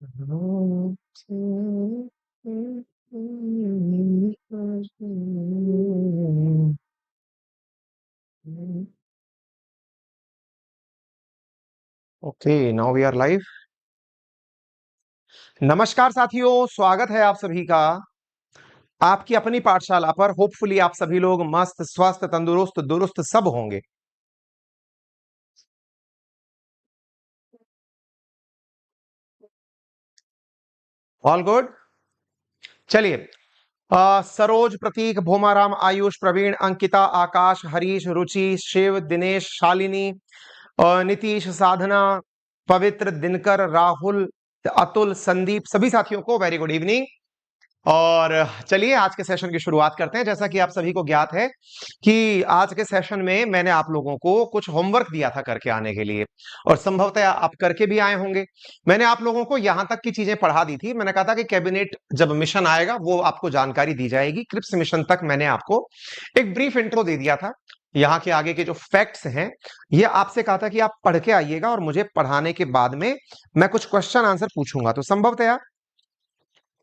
Okay, now we are live. नमस्कार साथियों, स्वागत है आप सभी का आपकी अपनी पाठशाला पर। होपफुली आप सभी लोग मस्त, स्वस्थ, तंदुरुस्त, दुरुस्त सब होंगे। All good. चलिए, सरोज, प्रतीक, भोमाराम, आयुष, प्रवीण, अंकिता, आकाश, हरीश, रुचि, शिव, दिनेश, शालिनी, नीतीश, साधना, पवित्र, दिनकर, राहुल, अतुल, संदीप, सभी साथियों को वेरी गुड इवनिंग। और चलिए आज के सेशन की शुरुआत करते हैं। जैसा कि आप सभी को ज्ञात है कि आज के सेशन में मैंने आप लोगों को कुछ होमवर्क दिया था करके आने के लिए, और संभवतः आप करके भी आए होंगे। मैंने आप लोगों को यहां तक की चीजें पढ़ा दी थी। मैंने कहा था कि कैबिनेट जब मिशन आएगा वो आपको जानकारी दी जाएगी। क्रिप्स मिशन तक मैंने आपको एक ब्रीफ इंट्रो दे दिया था। यहाँ के आगे के जो फैक्ट्स हैं ये आपसे कहा था कि आप पढ़ के आइएगा, और मुझे पढ़ाने के बाद में मैं कुछ क्वेश्चन आंसर पूछूंगा। तो संभवतः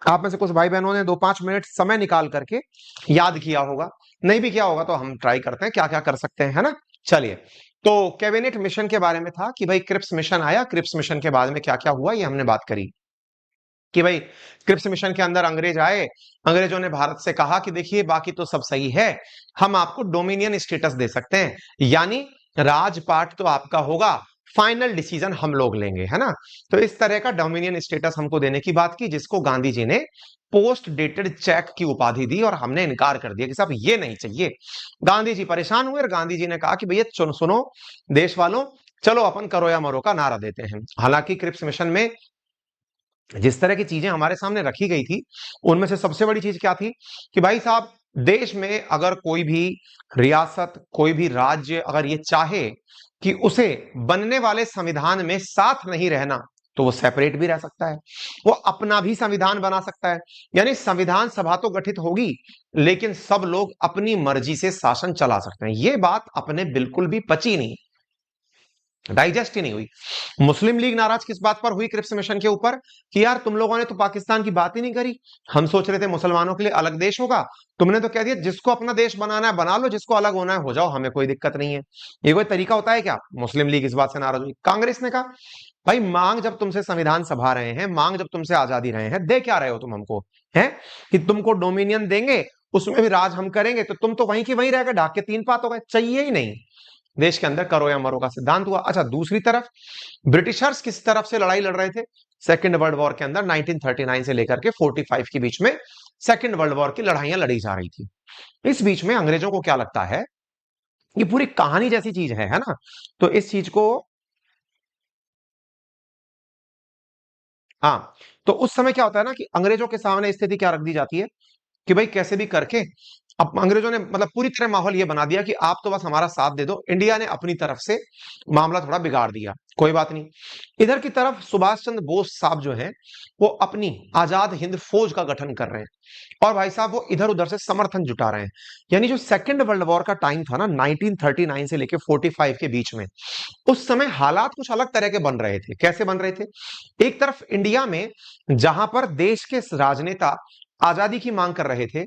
आप में से कुछ भाई बहनों ने 2-5 मिनट समय निकाल करके याद किया होगा। नहीं भी किया होगा तो हम ट्राई करते हैं क्या क्या कर सकते हैं, है ना। चलिए, तो कैबिनेट मिशन के बारे में था कि भाई क्रिप्स मिशन आया, क्रिप्स मिशन के बाद में क्या क्या हुआ ये हमने बात करी। कि भाई क्रिप्स मिशन के अंदर अंग्रेज आए, अंग्रेजों ने भारत से कहा कि देखिए बाकी तो सब सही है, हम आपको डोमिनियन स्टेटस दे सकते हैं, यानी राजपाट तो आपका होगा, फाइनल डिसीजन हम लोग लेंगे, है ना। तो इस तरह का डोमिनियन स्टेटस हमको देने की बात की, जिसको गांधी जी ने पोस्ट डेटेड चेक की उपाधि दी, और हमने इनकार कर दिया कि साहब ये नहीं चाहिए। गांधी जी परेशान हुए और गांधी जी ने कहा कि भैया सुनो देश वालों, चलो अपन करो या मरो का नारा देते हैं। हालांकि क्रिप्स मिशन में जिस तरह की चीजें हमारे सामने रखी गई थी उनमें से सबसे बड़ी चीज क्या थी कि भाई साहब, देश में अगर कोई भी रियासत, कोई भी राज्य अगर ये चाहे कि उसे बनने वाले संविधान में साथ नहीं रहना, तो वो सेपरेट भी रह सकता है, वो अपना भी संविधान बना सकता है। यानी संविधान सभा तो गठित होगी, लेकिन सब लोग अपनी मर्जी से शासन चला सकते हैं। ये बात अपने बिल्कुल भी पची नहीं, डाइजेस्ट ही नहीं हुई। मुस्लिम लीग नाराज किस बात पर हुई क्रिप्स मिशन के ऊपर कि यार तुम लोगों ने तो पाकिस्तान की बात ही नहीं करी, हम सोच रहे थे मुसलमानों के लिए अलग देश होगा, तुमने तो कह दिया जिसको अपना देश बनाना है बना लो, जिसको अलग होना है हो जाओ, हमें कोई दिक्कत नहीं है। ये कोई तरीका होता है क्या? मुस्लिम लीग इस बात से नाराज हुई। कांग्रेस ने कहा भाई मांग जब तुमसे संविधान सभा रहे हैं, मांग जब तुमसे आजादी रहे हैं, दे क्या रहे हो तुम हमको, है कि तुमको डोमिनियन देंगे, उसमें भी राज हम करेंगे, तो तुम तो वहीं की वहीं रह गए, ढाक के तीन पात हो गए, चाहिए ही नहीं। देश के अंदर करो या मरो का सिद्धांत हुआ। अच्छा, दूसरी तरफ ब्रिटिशर्स किस तरफ से लड़ाई लड़ रहे थे? सेकेंड वर्ल्ड वॉर के अंदर 1939 से लेकर के 45 के बीच में सेकेंड वर्ल्ड वॉर की लड़ाइयां लड़ी जा रही थी। इस बीच में अंग्रेजों को क्या लगता है, ये पूरी कहानी जैसी चीज है ना। तो इस चीज को, हाँ, तो उस समय क्या होता है ना कि अंग्रेजों के सामने स्थिति क्या रख दी जाती है कि भाई कैसे भी करके, अब अंग्रेजों ने मतलब पूरी तरह माहौल ये बना दिया कि आप तो बस हमारा साथ दे दो। इंडिया ने अपनी तरफ से मामला थोड़ा बिगाड़ दिया, कोई बात नहीं। इधर की तरफ सुभाष चंद्र बोस साहब जो हैं वो अपनी आजाद हिंद फौज का गठन कर रहे हैं, और भाई साहब वो इधर उधर से समर्थन जुटा रहे हैं। यानी जो सेकंड वर्ल्ड वॉर का टाइम था ना, 1939 से लेके 45 के बीच में, उस समय हालात कुछ अलग तरह के बन रहे थे। कैसे बन रहे थे? एक तरफ इंडिया में जहां पर देश के राजनेता आजादी की मांग कर रहे थे,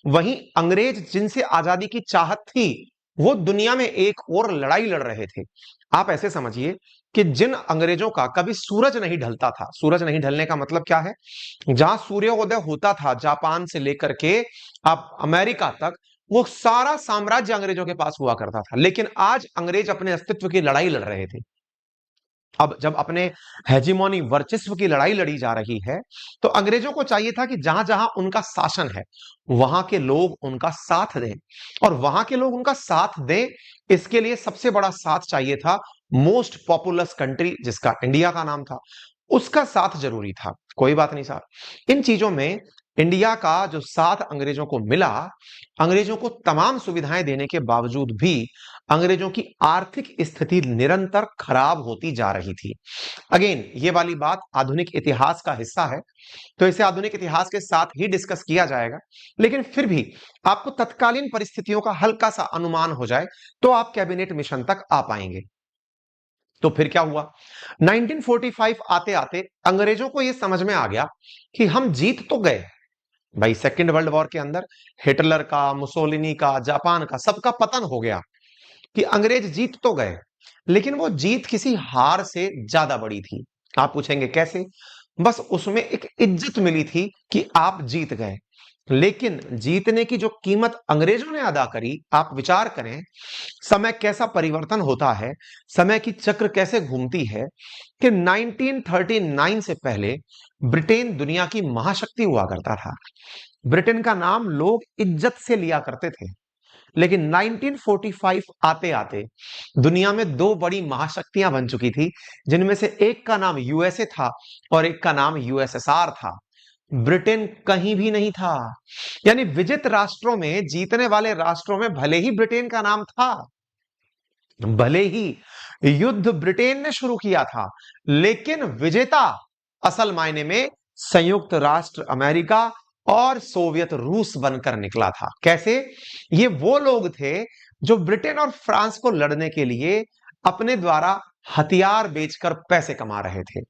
वहीं अंग्रेज जिनसे आजादी की चाहत थी वो दुनिया में एक और लड़ाई लड़ रहे थे। आप ऐसे समझिए कि जिन अंग्रेजों का कभी सूरज नहीं ढलता था, सूरज नहीं ढलने का मतलब क्या है, जहां सूर्योदय होता था जापान से लेकर के आप अमेरिका तक, वो सारा साम्राज्य अंग्रेजों के पास हुआ करता था। लेकिन आज अंग्रेज अपने अस्तित्व की लड़ाई लड़ रहे थे। अब जब अपने हेजिमोनी, वर्चस्व की लड़ाई लड़ी जा रही है, तो अंग्रेजों को चाहिए था कि जहां जहां उनका शासन है वहां के लोग उनका साथ दें, और वहां के लोग उनका साथ दें, इसके लिए सबसे बड़ा साथ चाहिए था मोस्ट पॉपुलस कंट्री जिसका इंडिया का नाम था, उसका साथ जरूरी था। कोई बात नहीं साहब, इन चीजों में इंडिया का जो साथ अंग्रेजों को मिला, अंग्रेजों को तमाम सुविधाएं देने के बावजूद भी अंग्रेजों की आर्थिक स्थिति निरंतर खराब होती जा रही थी। अगेन ये वाली बात आधुनिक इतिहास का हिस्सा है, तो इसे आधुनिक इतिहास के साथ ही डिस्कस किया जाएगा। लेकिन फिर भी आपको तत्कालीन परिस्थितियों का हल्का सा अनुमान हो जाए तो आप कैबिनेट मिशन तक आ पाएंगे। तो फिर क्या हुआ, 1945 आते आते अंग्रेजों को यह समझ में आ गया कि हम जीत तो गए भाई, सेकेंड वर्ल्ड वॉर के अंदर हिटलर का, मुसोलिनी का, जापान का, सबका पतन हो गया, कि अंग्रेज जीत तो गए, लेकिन वो जीत किसी हार से ज्यादा बड़ी थी। आप पूछेंगे कैसे? बस उसमें एक इज्जत मिली थी कि आप जीत गए, लेकिन जीतने की जो कीमत अंग्रेजों ने अदा करी, आप विचार करें समय कैसा परिवर्तन होता है, समय की चक्र कैसे घूमती है, कि 1939 से पहले ब्रिटेन दुनिया की महाशक्ति हुआ करता था। ब्रिटेन का नाम लोग इज्जत से लिया करते थे, लेकिन 1945 आते आते दुनिया में दो बड़ी महाशक्तियां बन चुकी थी, जिनमें से एक का नाम यूएसए था और एक का नाम यूएसएसआर था। ब्रिटेन कहीं भी नहीं था। यानी विजित राष्ट्रों में, जीतने वाले राष्ट्रों में भले ही ब्रिटेन का नाम था, भले ही युद्ध ब्रिटेन ने शुरू किया था, लेकिन विजेता असल मायने में संयुक्त राष्ट्र अमेरिका और सोवियत रूस बनकर निकला था। कैसे? ये वो लोग थे जो ब्रिटेन और फ्रांस को लड़ने के लिए अपने द्वारा हथियार बेचकर पैसे कमा रहे थे।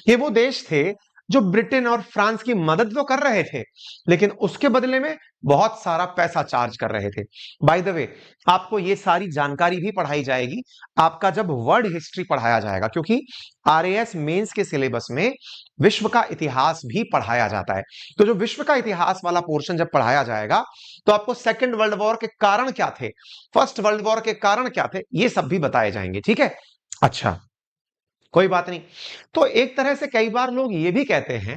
ये वो देश थे जो ब्रिटेन और फ्रांस की मदद तो कर रहे थे, लेकिन उसके बदले में बहुत सारा पैसा चार्ज कर रहे थे। बाय द वे, आपको ये सारी जानकारी भी पढ़ाई जाएगी आपका जब वर्ल्ड हिस्ट्री पढ़ाया जाएगा, क्योंकि आरएएस मेंस के सिलेबस में विश्व का इतिहास भी पढ़ाया जाता है। तो जो विश्व का इतिहास वाला पोर्शन जब पढ़ाया जाएगा, तो आपको सेकेंड वर्ल्ड वॉर के कारण क्या थे, फर्स्ट वर्ल्ड वॉर के कारण क्या थे, ये सब भी बताए जाएंगे। ठीक है, अच्छा, कोई बात नहीं। तो एक तरह से कई बार लोग ये भी कहते हैं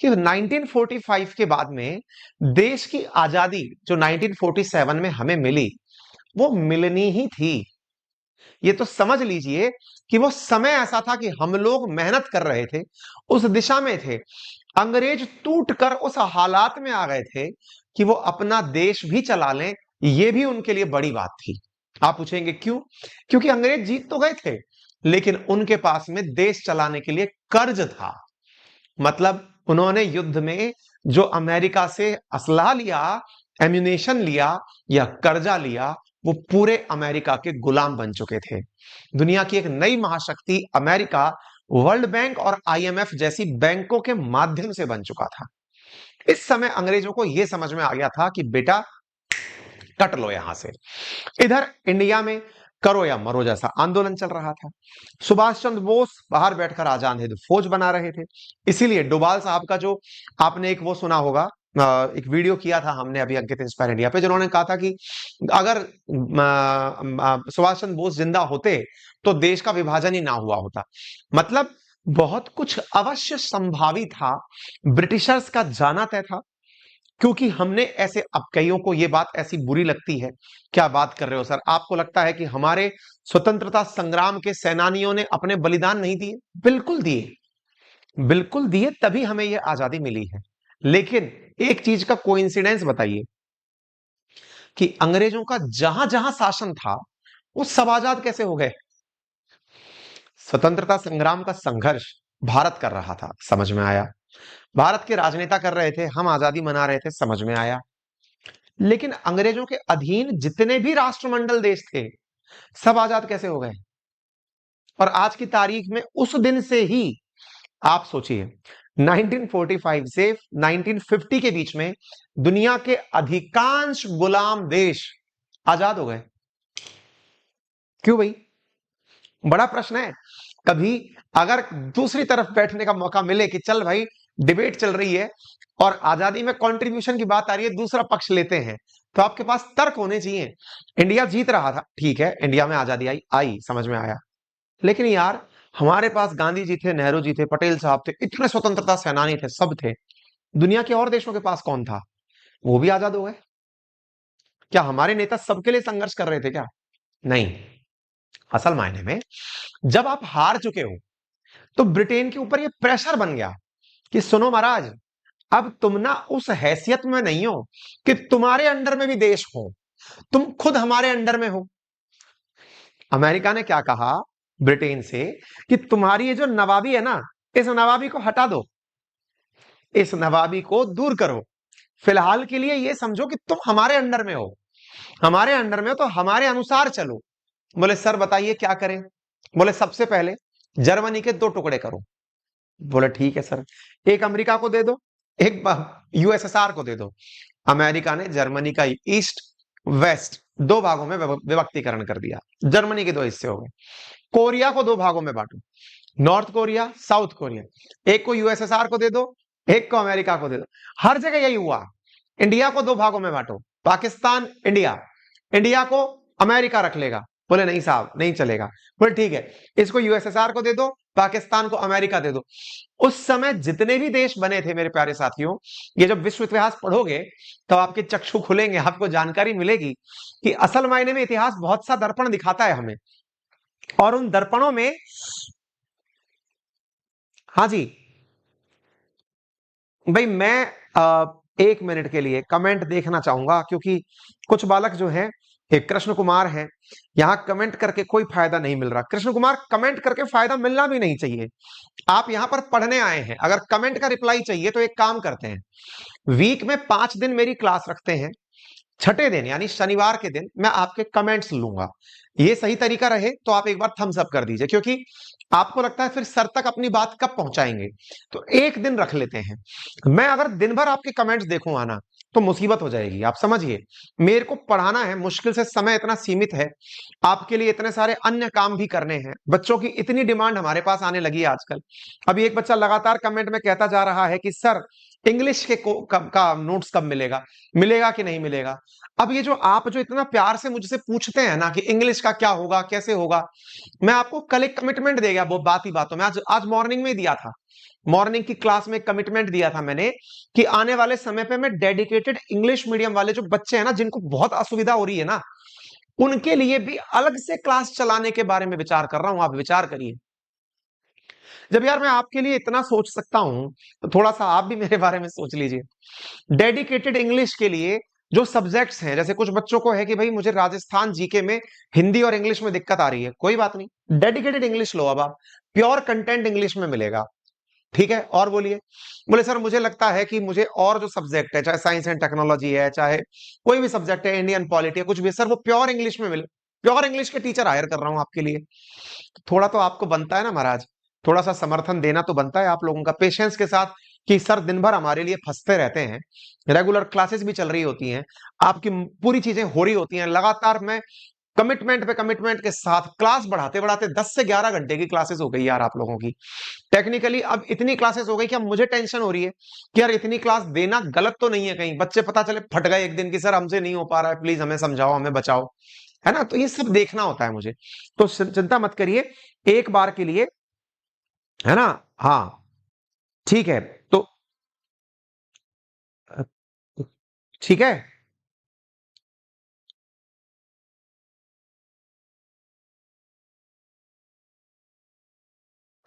कि 1945 के बाद में देश की आजादी जो 1947 में हमें मिली, वो मिलनी ही थी। ये तो समझ लीजिए कि वो समय ऐसा था कि हम लोग मेहनत कर रहे थे, उस दिशा में थे, अंग्रेज टूट कर उस हालात में आ गए थे कि वो अपना देश भी चला लें, ये भी उनके लिए बड़ी बात थी। आप पूछेंगे क्यों? क्योंकि अंग्रेज जीत तो गए थे, लेकिन उनके पास में देश चलाने के लिए कर्ज था। मतलब उन्होंने युद्ध में जो अमेरिका से असला लिया, एम्यूनेशन लिया या कर्जा लिया, वो पूरे अमेरिका के गुलाम बन चुके थे। दुनिया की एक नई महाशक्ति अमेरिका वर्ल्ड बैंक और आईएमएफ जैसी बैंकों के माध्यम से बन चुका था। इस समय अंग्रेजों को यह समझ में आ गया था कि बेटा कट लो यहां से। इधर इंडिया में करो या मरो जैसा आंदोलन चल रहा था। सुभाष चंद्र बोस बाहर बैठकर आजाद हिंद फौज बना रहे थे। इसीलिए डोभाल साहब का जो आपने एक वो सुना होगा, एक वीडियो किया था हमने अभी अंकित इंस्पायर इंडिया पे, जिन्होंने कहा था कि अगर सुभाष चंद्र बोस जिंदा होते तो देश का विभाजन ही ना हुआ होता। मतलब बहुत कुछ अवश्य संभावी था, ब्रिटिशर्स का जाना तय था। क्योंकि हमने ऐसे, अब कईयों को यह बात ऐसी बुरी लगती है, क्या बात कर रहे हो सर, आपको लगता है कि हमारे स्वतंत्रता संग्राम के सेनानियों ने अपने बलिदान नहीं दिए? बिल्कुल दिए, बिल्कुल दिए, तभी हमें यह आजादी मिली है। लेकिन एक चीज का कोइंसिडेंस बताइए कि अंग्रेजों का जहां जहां शासन था वो सब आजाद कैसे हो गए? स्वतंत्रता संग्राम का संघर्ष भारत कर रहा था, समझ में आया। भारत के राजनेता कर रहे थे, हम आजादी मना रहे थे, समझ में आया। लेकिन अंग्रेजों के अधीन जितने भी राष्ट्रमंडल देश थे, सब आजाद कैसे हो गए? और आज की तारीख में उस दिन से ही आप सोचिए, 1945 से 1950 के बीच में दुनिया के अधिकांश गुलाम देश आजाद हो गए। क्यों भाई? बड़ा प्रश्न है। कभी अगर दूसरी तरफ बैठने का मौका मिले कि चल भाई डिबेट चल रही है और आजादी में कंट्रीब्यूशन की बात आ रही है, दूसरा पक्ष लेते हैं, तो आपके पास तर्क होने चाहिए। इंडिया जीत रहा था, ठीक है, इंडिया में आजादी आई, समझ में आया। लेकिन यार हमारे पास गांधी जी थे, नेहरू जी थे, पटेल साहब थे, इतने स्वतंत्रता सेनानी थे, सब थे। दुनिया के और देशों के पास कौन था? वो भी आजाद हो गए। क्या हमारे नेता सबके लिए संघर्ष कर रहे थे क्या? नहीं। असल मायने में जब आप हार चुके हो तो ब्रिटेन के ऊपर ये प्रेशर बन गया कि सुनो महाराज, अब तुम ना उस हैसियत में नहीं हो कि तुम्हारे अंडर में भी देश हो, तुम खुद हमारे अंडर में हो। अमेरिका ने क्या कहा ब्रिटेन से कि तुम्हारी ये जो नवाबी है ना, इस नवाबी को हटा दो, इस नवाबी को दूर करो, फिलहाल के लिए ये समझो कि तुम हमारे अंडर में हो, हमारे अंडर में हो तो हमारे अनुसार चलो। बोले सर बताइए क्या करें? बोले सबसे पहले जर्मनी के 2 टुकड़े करो। बोले ठीक है सर। एक अमेरिका को दे दो, एक यूएसएसआर को दे दो। अमेरिका ने जर्मनी का ईस्ट वेस्ट 2 भागों में विभक्तिकरण कर दिया। जर्मनी के 2 हिस्से हो गए। कोरिया को 2 भागों में बांटो, नॉर्थ कोरिया, साउथ कोरिया। एक को यूएसएसआर को दे दो, एक को अमेरिका को दे दो। हर जगह यही हुआ। इंडिया को 2 भागों में बांटो, पाकिस्तान, इंडिया। इंडिया को अमेरिका रख लेगा। बोले नहीं साहब, नहीं चलेगा। बोले ठीक है, इसको यूएसएसआर को दे दो, पाकिस्तान को अमेरिका दे दो। उस समय जितने भी देश बने थे मेरे प्यारे साथियों, ये जब विश्व इतिहास पढ़ोगे तो आपके चक्षु खुलेंगे, आपको जानकारी मिलेगी कि असल मायने में इतिहास बहुत सा दर्पण दिखाता है हमें। और उन दर्पणों में, हाँ जी भाई, मैं 1 मिनट के लिए कमेंट देखना चाहूंगा, क्योंकि कुछ बालक जो है, एक कृष्ण कुमार है, यहां कमेंट करके कोई फायदा नहीं मिल रहा। कृष्ण कुमार, कमेंट करके फायदा मिलना भी नहीं चाहिए। आप यहां पर पढ़ने आए हैं, अगर कमेंट का रिप्लाई चाहिए तो एक काम करते हैं, वीक में 5 दिन मेरी क्लास रखते हैं। छठे दिन यानी शनिवार के दिन मैं आपके कमेंट्स लूंगा। ये सही तरीका रहे तो आप एक बार थम्स अप कर दीजिए, क्योंकि आपको लगता है फिर सर तक अपनी बात कब पहुंचाएंगे। तो एक दिन रख लेते हैं। मैं अगर दिन भर आपके कमेंट्स देखूंगा ना तो मुसीबत हो जाएगी। आप समझिए, मेरे को पढ़ाना है, मुश्किल से समय इतना सीमित है, आपके लिए इतने सारे अन्य काम भी करने हैं। बच्चों की इतनी डिमांड हमारे पास आने लगी है आजकल। अभी एक बच्चा लगातार कमेंट में कहता जा रहा है कि सर इंग्लिश के का नोट्स कब मिलेगा, मिलेगा कि नहीं मिलेगा। अब ये जो आप जो इतना प्यार से मुझसे पूछते हैं ना कि इंग्लिश का क्या होगा, कैसे होगा, मैं आपको कल एक कमिटमेंट दे गया, वो बात ही बातों में, आज मॉर्निंग में दिया था। मॉर्निंग की क्लास में कमिटमेंट दिया था मैंने कि आने वाले समय पे मैं डेडिकेटेड इंग्लिश मीडियम वाले जो बच्चे हैं ना, जिनको बहुत असुविधा हो रही है ना, उनके लिए भी अलग से क्लास चलाने के बारे में विचार कर रहा हूं। आप विचार करिए। जब यार मैं आपके लिए इतना सोच सकता हूं तो थोड़ा सा आप भी मेरे बारे में सोच लीजिए। डेडिकेटेड इंग्लिश के लिए जो सब्जेक्ट्स हैं, जैसे कुछ बच्चों को है कि भाई मुझे राजस्थान जीके में हिंदी और इंग्लिश में दिक्कत आ रही है, कोई बात नहीं, डेडिकेटेड इंग्लिश लो। अब आप प्योर कंटेंट इंग्लिश में मिलेगा। ठीक है, और बोलिए। बोले सर मुझे लगता है कि मुझे और जो सब्जेक्ट है, चाहे साइंस एंड टेक्नोलॉजी है, चाहे कोई भी सब्जेक्ट है, इंडियन पॉलिटी है, कुछ भी, सर वो प्योर इंग्लिश में मिले। प्योर इंग्लिश के टीचर हायर कर रहा हूं आपके लिए। थोड़ा तो आपको बनता है ना महाराज, थोड़ा सा समर्थन देना तो बनता है आप लोगों का, पेशेंस के साथ, कि सर दिन भर हमारे लिए फंसते रहते हैं, रेगुलर क्लासेस भी चल रही होती हैं, आपकी पूरी चीजें हो रही होती हैं लगातार। मैं कमिटमेंट पे कमिटमेंट के साथ क्लास बढ़ाते बढ़ाते 10 से 11 घंटे की क्लासेस हो गई यार आप लोगों की। टेक्निकली अब इतनी क्लासेस हो गई कि अब मुझे टेंशन हो रही है कि यार इतनी क्लास देना गलत तो नहीं है, कहीं बच्चे पता चले फट गए एक दिन की सर हमसे नहीं हो पा रहा है, प्लीज हमें समझाओ, हमें बचाओ, है ना। तो ये सब देखना होता है मुझे। तो चिंता मत करिए, एक बार के लिए, है ना। हाँ ठीक है। तो अ, ठीक है।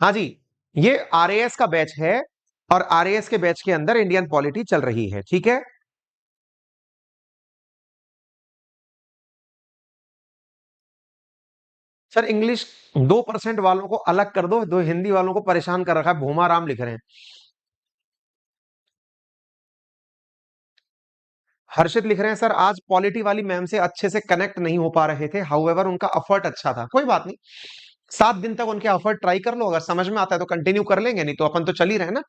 हाँ जी, ये आरएएस का बैच है, और आरएएस के बैच के अंदर इंडियन पॉलिटी चल रही है। ठीक है। सर इंग्लिश 2% वालों को अलग कर दो, दो हिंदी वालों को परेशान कर रखा है, भूमाराम लिख रहे हैं। हर्षित लिख रहे हैं सर आज पॉलिटी वाली मैम से अच्छे से कनेक्ट नहीं हो पा रहे थे, हाउएवर उनका एफर्ट अच्छा था। कोई बात नहीं, 7 दिन तक उनके एफर्ट ट्राई कर लो, अगर समझ में आता है तो कंटिन्यू कर लेंगे, नहीं तो अपन तो चल ही रहे ना।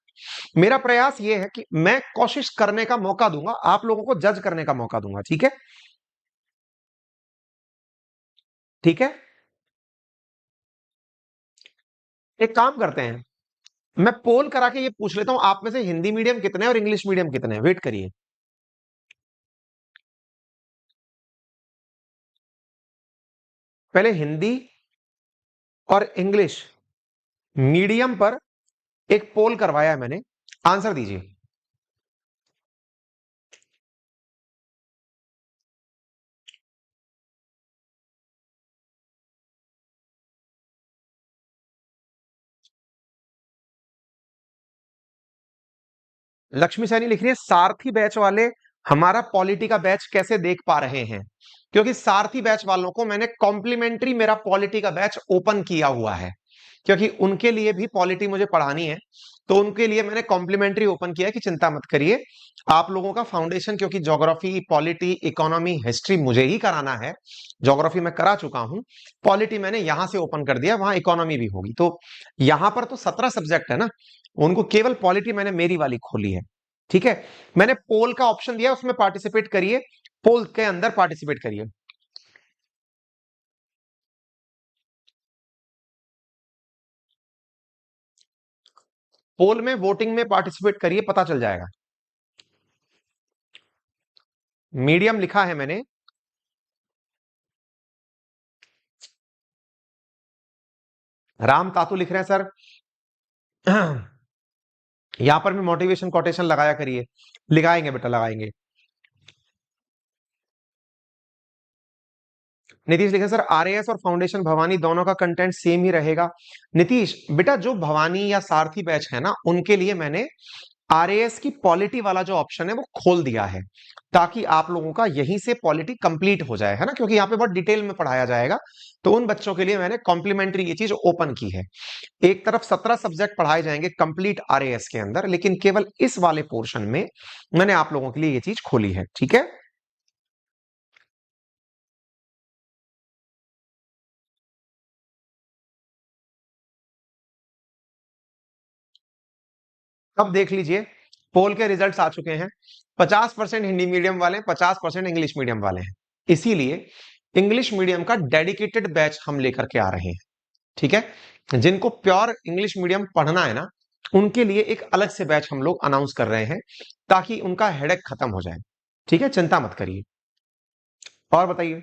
मेरा प्रयास ये है कि मैं कोशिश करने का मौका दूंगा, आप लोगों को जज करने का मौका दूंगा। ठीक है। ठीक है, एक काम करते हैं, मैं पोल करा के ये पूछ लेता हूं, आप में से हिंदी मीडियम कितने हैं और इंग्लिश मीडियम कितने हैं। वेट करिए। पहले हिंदी और इंग्लिश मीडियम पर एक पोल करवाया है मैंने, आंसर दीजिए। लक्ष्मी सैनी लिख रही है सारथी बैच वाले हमारा पॉलिटी का बैच कैसे देख पा रहे हैं, क्योंकि सारथी बैच वालों को मैंने कॉम्प्लीमेंट्री मेरा पॉलिटी का बैच ओपन किया हुआ है। क्योंकि उनके लिए भी पॉलिटी मुझे पढ़ानी है, तो उनके लिए मैंने कॉम्प्लीमेंट्री ओपन किया कि चिंता मत करिए, आप लोगों का फाउंडेशन, क्योंकि ज्योग्राफी, पॉलिटी, इकोनॉमी, हिस्ट्री मुझे ही कराना है, ज्योग्राफी मैं करा चुका हूं, पॉलिटी मैंने यहां से ओपन कर दिया, वहां इकोनॉमी भी होगी, तो यहां पर तो 17 सब्जेक्ट है ना, उनको केवल पॉलिटी मैंने मेरी वाली खोली है। ठीक है, मैंने पोल का ऑप्शन दिया, उसमें पार्टिसिपेट करिए, पोल के अंदर पार्टिसिपेट करिए। पोल में, वोटिंग में पार्टिसिपेट करिए, पता चल जाएगा। मीडियम लिखा है मैंने। राम तातू लिख रहे हैं सर। यहां पर भी मोटिवेशन कोटेशन लगाया करिए। लगाएंगे बेटा, लगाएंगे। नीतीश लिखे सर आरएएस और फाउंडेशन भवानी दोनों का कंटेंट सेम ही रहेगा। नीतीश बेटा, जो भवानी या सारथी बैच है ना, उनके लिए मैंने आरएएस की पॉलिटी वाला जो ऑप्शन है वो खोल दिया है, ताकि आप लोगों का यहीं से पॉलिटी कंप्लीट हो जाए, है ना, क्योंकि यहाँ पे बहुत डिटेल में पढ़ाया जाएगा, तो उन बच्चों के लिए मैंने कॉम्प्लीमेंट्री ये चीज ओपन की है। एक तरफ 17 सब्जेक्ट पढ़ाए जाएंगे कंप्लीट आरएएस के अंदर, लेकिन केवल इस वाले पोर्शन में मैंने आप लोगों के लिए ये चीज खोली है। ठीक है, अब देख लीजिए, पोल के रिजल्ट्स आ चुके हैं। 50% हिंदी मीडियम वाले हैं, 50% इंग्लिश मीडियम वाले हैं, इसीलिए इंग्लिश मीडियम का डेडिकेटेड बैच हम लेकर के आ रहे हैं। ठीक है, जिनको प्योर इंग्लिश मीडियम पढ़ना है ना, उनके लिए एक अलग से बैच हम लोग अनाउंस कर रहे हैं, ताकि उनका हेडेक खत्म हो जाए। ठीक है, चिंता मत करिए। और बताइए।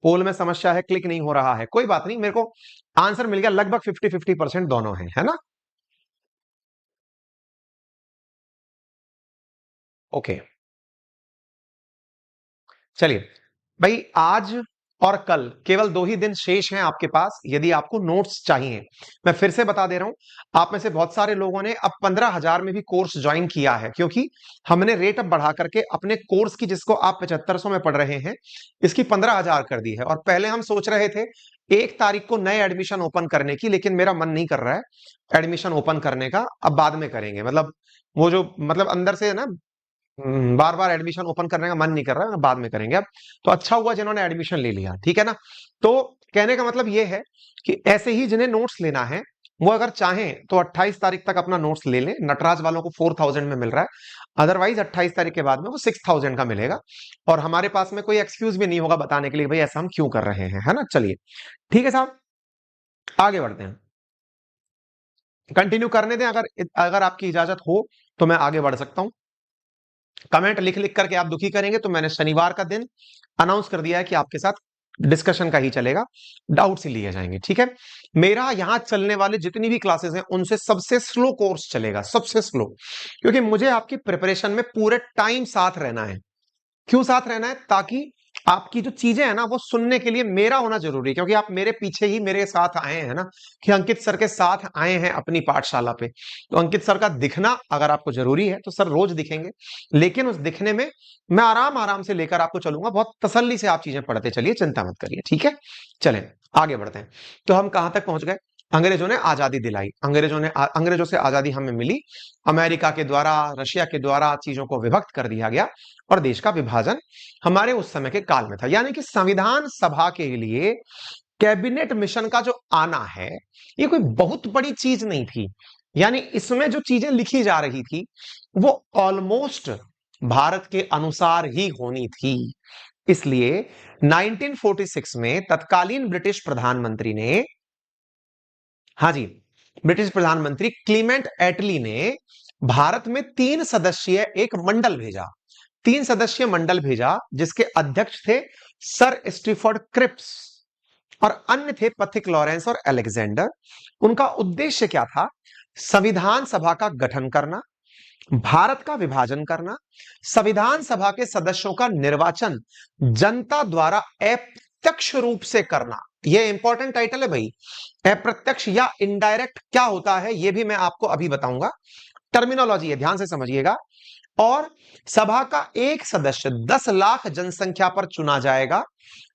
पोल में समस्या है, क्लिक नहीं हो रहा है, कोई बात नहीं, मेरे को आंसर मिल गया, लगभग 50-50% दोनों है ना। ओके, चलिए भाई, आज और कल केवल 2 ही दिन शेष हैं आपके पास, यदि आपको नोट्स चाहिए। मैं फिर से बता दे रहा हूं, आप में से बहुत सारे लोगों ने अब 15,000 में भी कोर्स ज्वाइन किया है, क्योंकि हमने रेट अब बढ़ा करके अपने कोर्स की, जिसको आप 7500 में पढ़ रहे हैं, इसकी 15,000 कर दी है। और पहले हम सोच रहे थे 1 तारीख को नए एडमिशन ओपन करने की, लेकिन मेरा मन नहीं कर रहा है एडमिशन ओपन करने का, अब बाद में करेंगे, मतलब वो जो मतलब अंदर से है ना, बार बार एडमिशन ओपन करने का मन नहीं कर रहा है, बाद में करेंगे अब। तो अच्छा हुआ जिन्होंने एडमिशन ले लिया, ठीक है ना। तो कहने का मतलब ये है कि ऐसे ही जिन्हें नोट्स लेना है, वो अगर चाहें तो 28 तारीख तक अपना नोट्स ले लें। नटराज वालों को 4000 में मिल रहा है, अदरवाइज 28 तारीख के बाद में वो 6000 का मिलेगा। और हमारे पास में कोई एक्सक्यूज भी नहीं होगा बताने के लिए भाई ऐसा हम क्यों कर रहे हैं, है ना। चलिए ठीक है साहब, आगे बढ़ते हैं। कंटिन्यू करने दें, अगर अगर आपकी इजाजत हो तो मैं आगे बढ़ सकता हूं। कमेंट लिख लिख करके आप दुखी करेंगे, तो मैंने शनिवार का दिन अनाउंस कर दिया है कि आपके साथ डिस्कशन का ही चलेगा, डाउट्स ही लिए जाएंगे। ठीक है, मेरा यहां चलने वाले जितनी भी क्लासेस हैं उनसे सबसे स्लो कोर्स चलेगा, सबसे स्लो, क्योंकि मुझे आपकी प्रिपरेशन में पूरे टाइम साथ रहना है। क्यों साथ रहना है? ताकि आपकी जो चीजें हैं ना, वो सुनने के लिए मेरा होना जरूरी है, क्योंकि आप मेरे पीछे ही मेरे साथ आए हैं ना, कि अंकित सर के साथ आए हैं अपनी पाठशाला पे, तो अंकित सर का दिखना अगर आपको जरूरी है तो सर रोज दिखेंगे, लेकिन उस दिखने में मैं आराम आराम से लेकर आपको चलूंगा, बहुत तसल्ली से आप चीजें पढ़ते चलिए, चिंता मत करिए। ठीक है, चलें आगे बढ़ते हैं। तो हम कहां तक पहुंच गए? अंग्रेजों ने आजादी दिलाई, अंग्रेजों से आजादी हमें मिली, अमेरिका के द्वारा, रशिया के द्वारा चीजों को विभक्त कर दिया गया, और देश का विभाजन हमारे उस समय के काल में था। यानी कि संविधान सभा के लिए कैबिनेट मिशन का जो आना है, ये कोई बहुत बड़ी चीज नहीं थी। यानी इसमें जो चीजें लिखी जा रही थी वो ऑलमोस्ट भारत के अनुसार ही होनी थी। इसलिए 1946 में तत्कालीन ब्रिटिश प्रधानमंत्री ने, हाँ जी, ब्रिटिश प्रधानमंत्री क्लीमेंट एटली ने भारत में 3 सदस्यीय एक मंडल भेजा, 3 सदस्यीय मंडल भेजा, जिसके अध्यक्ष थे सर स्टीफर्ड क्रिप्स, और अन्य थे पथिक लॉरेंस और अलेक्जेंडर। उनका उद्देश्य क्या था? संविधान सभा का गठन करना, भारत का विभाजन करना, संविधान सभा के सदस्यों का निर्वाचन जनता द्वारा अप्रत्यक्ष रूप से करना। यह इंपॉर्टेंट टाइटल है भाई, अप्रत्यक्ष या इनडायरेक्ट क्या होता है यह भी मैं आपको अभी बताऊंगा, टर्मिनोलॉजी है, ध्यान से समझिएगा। और सभा का एक सदस्य 10 लाख जनसंख्या पर चुना जाएगा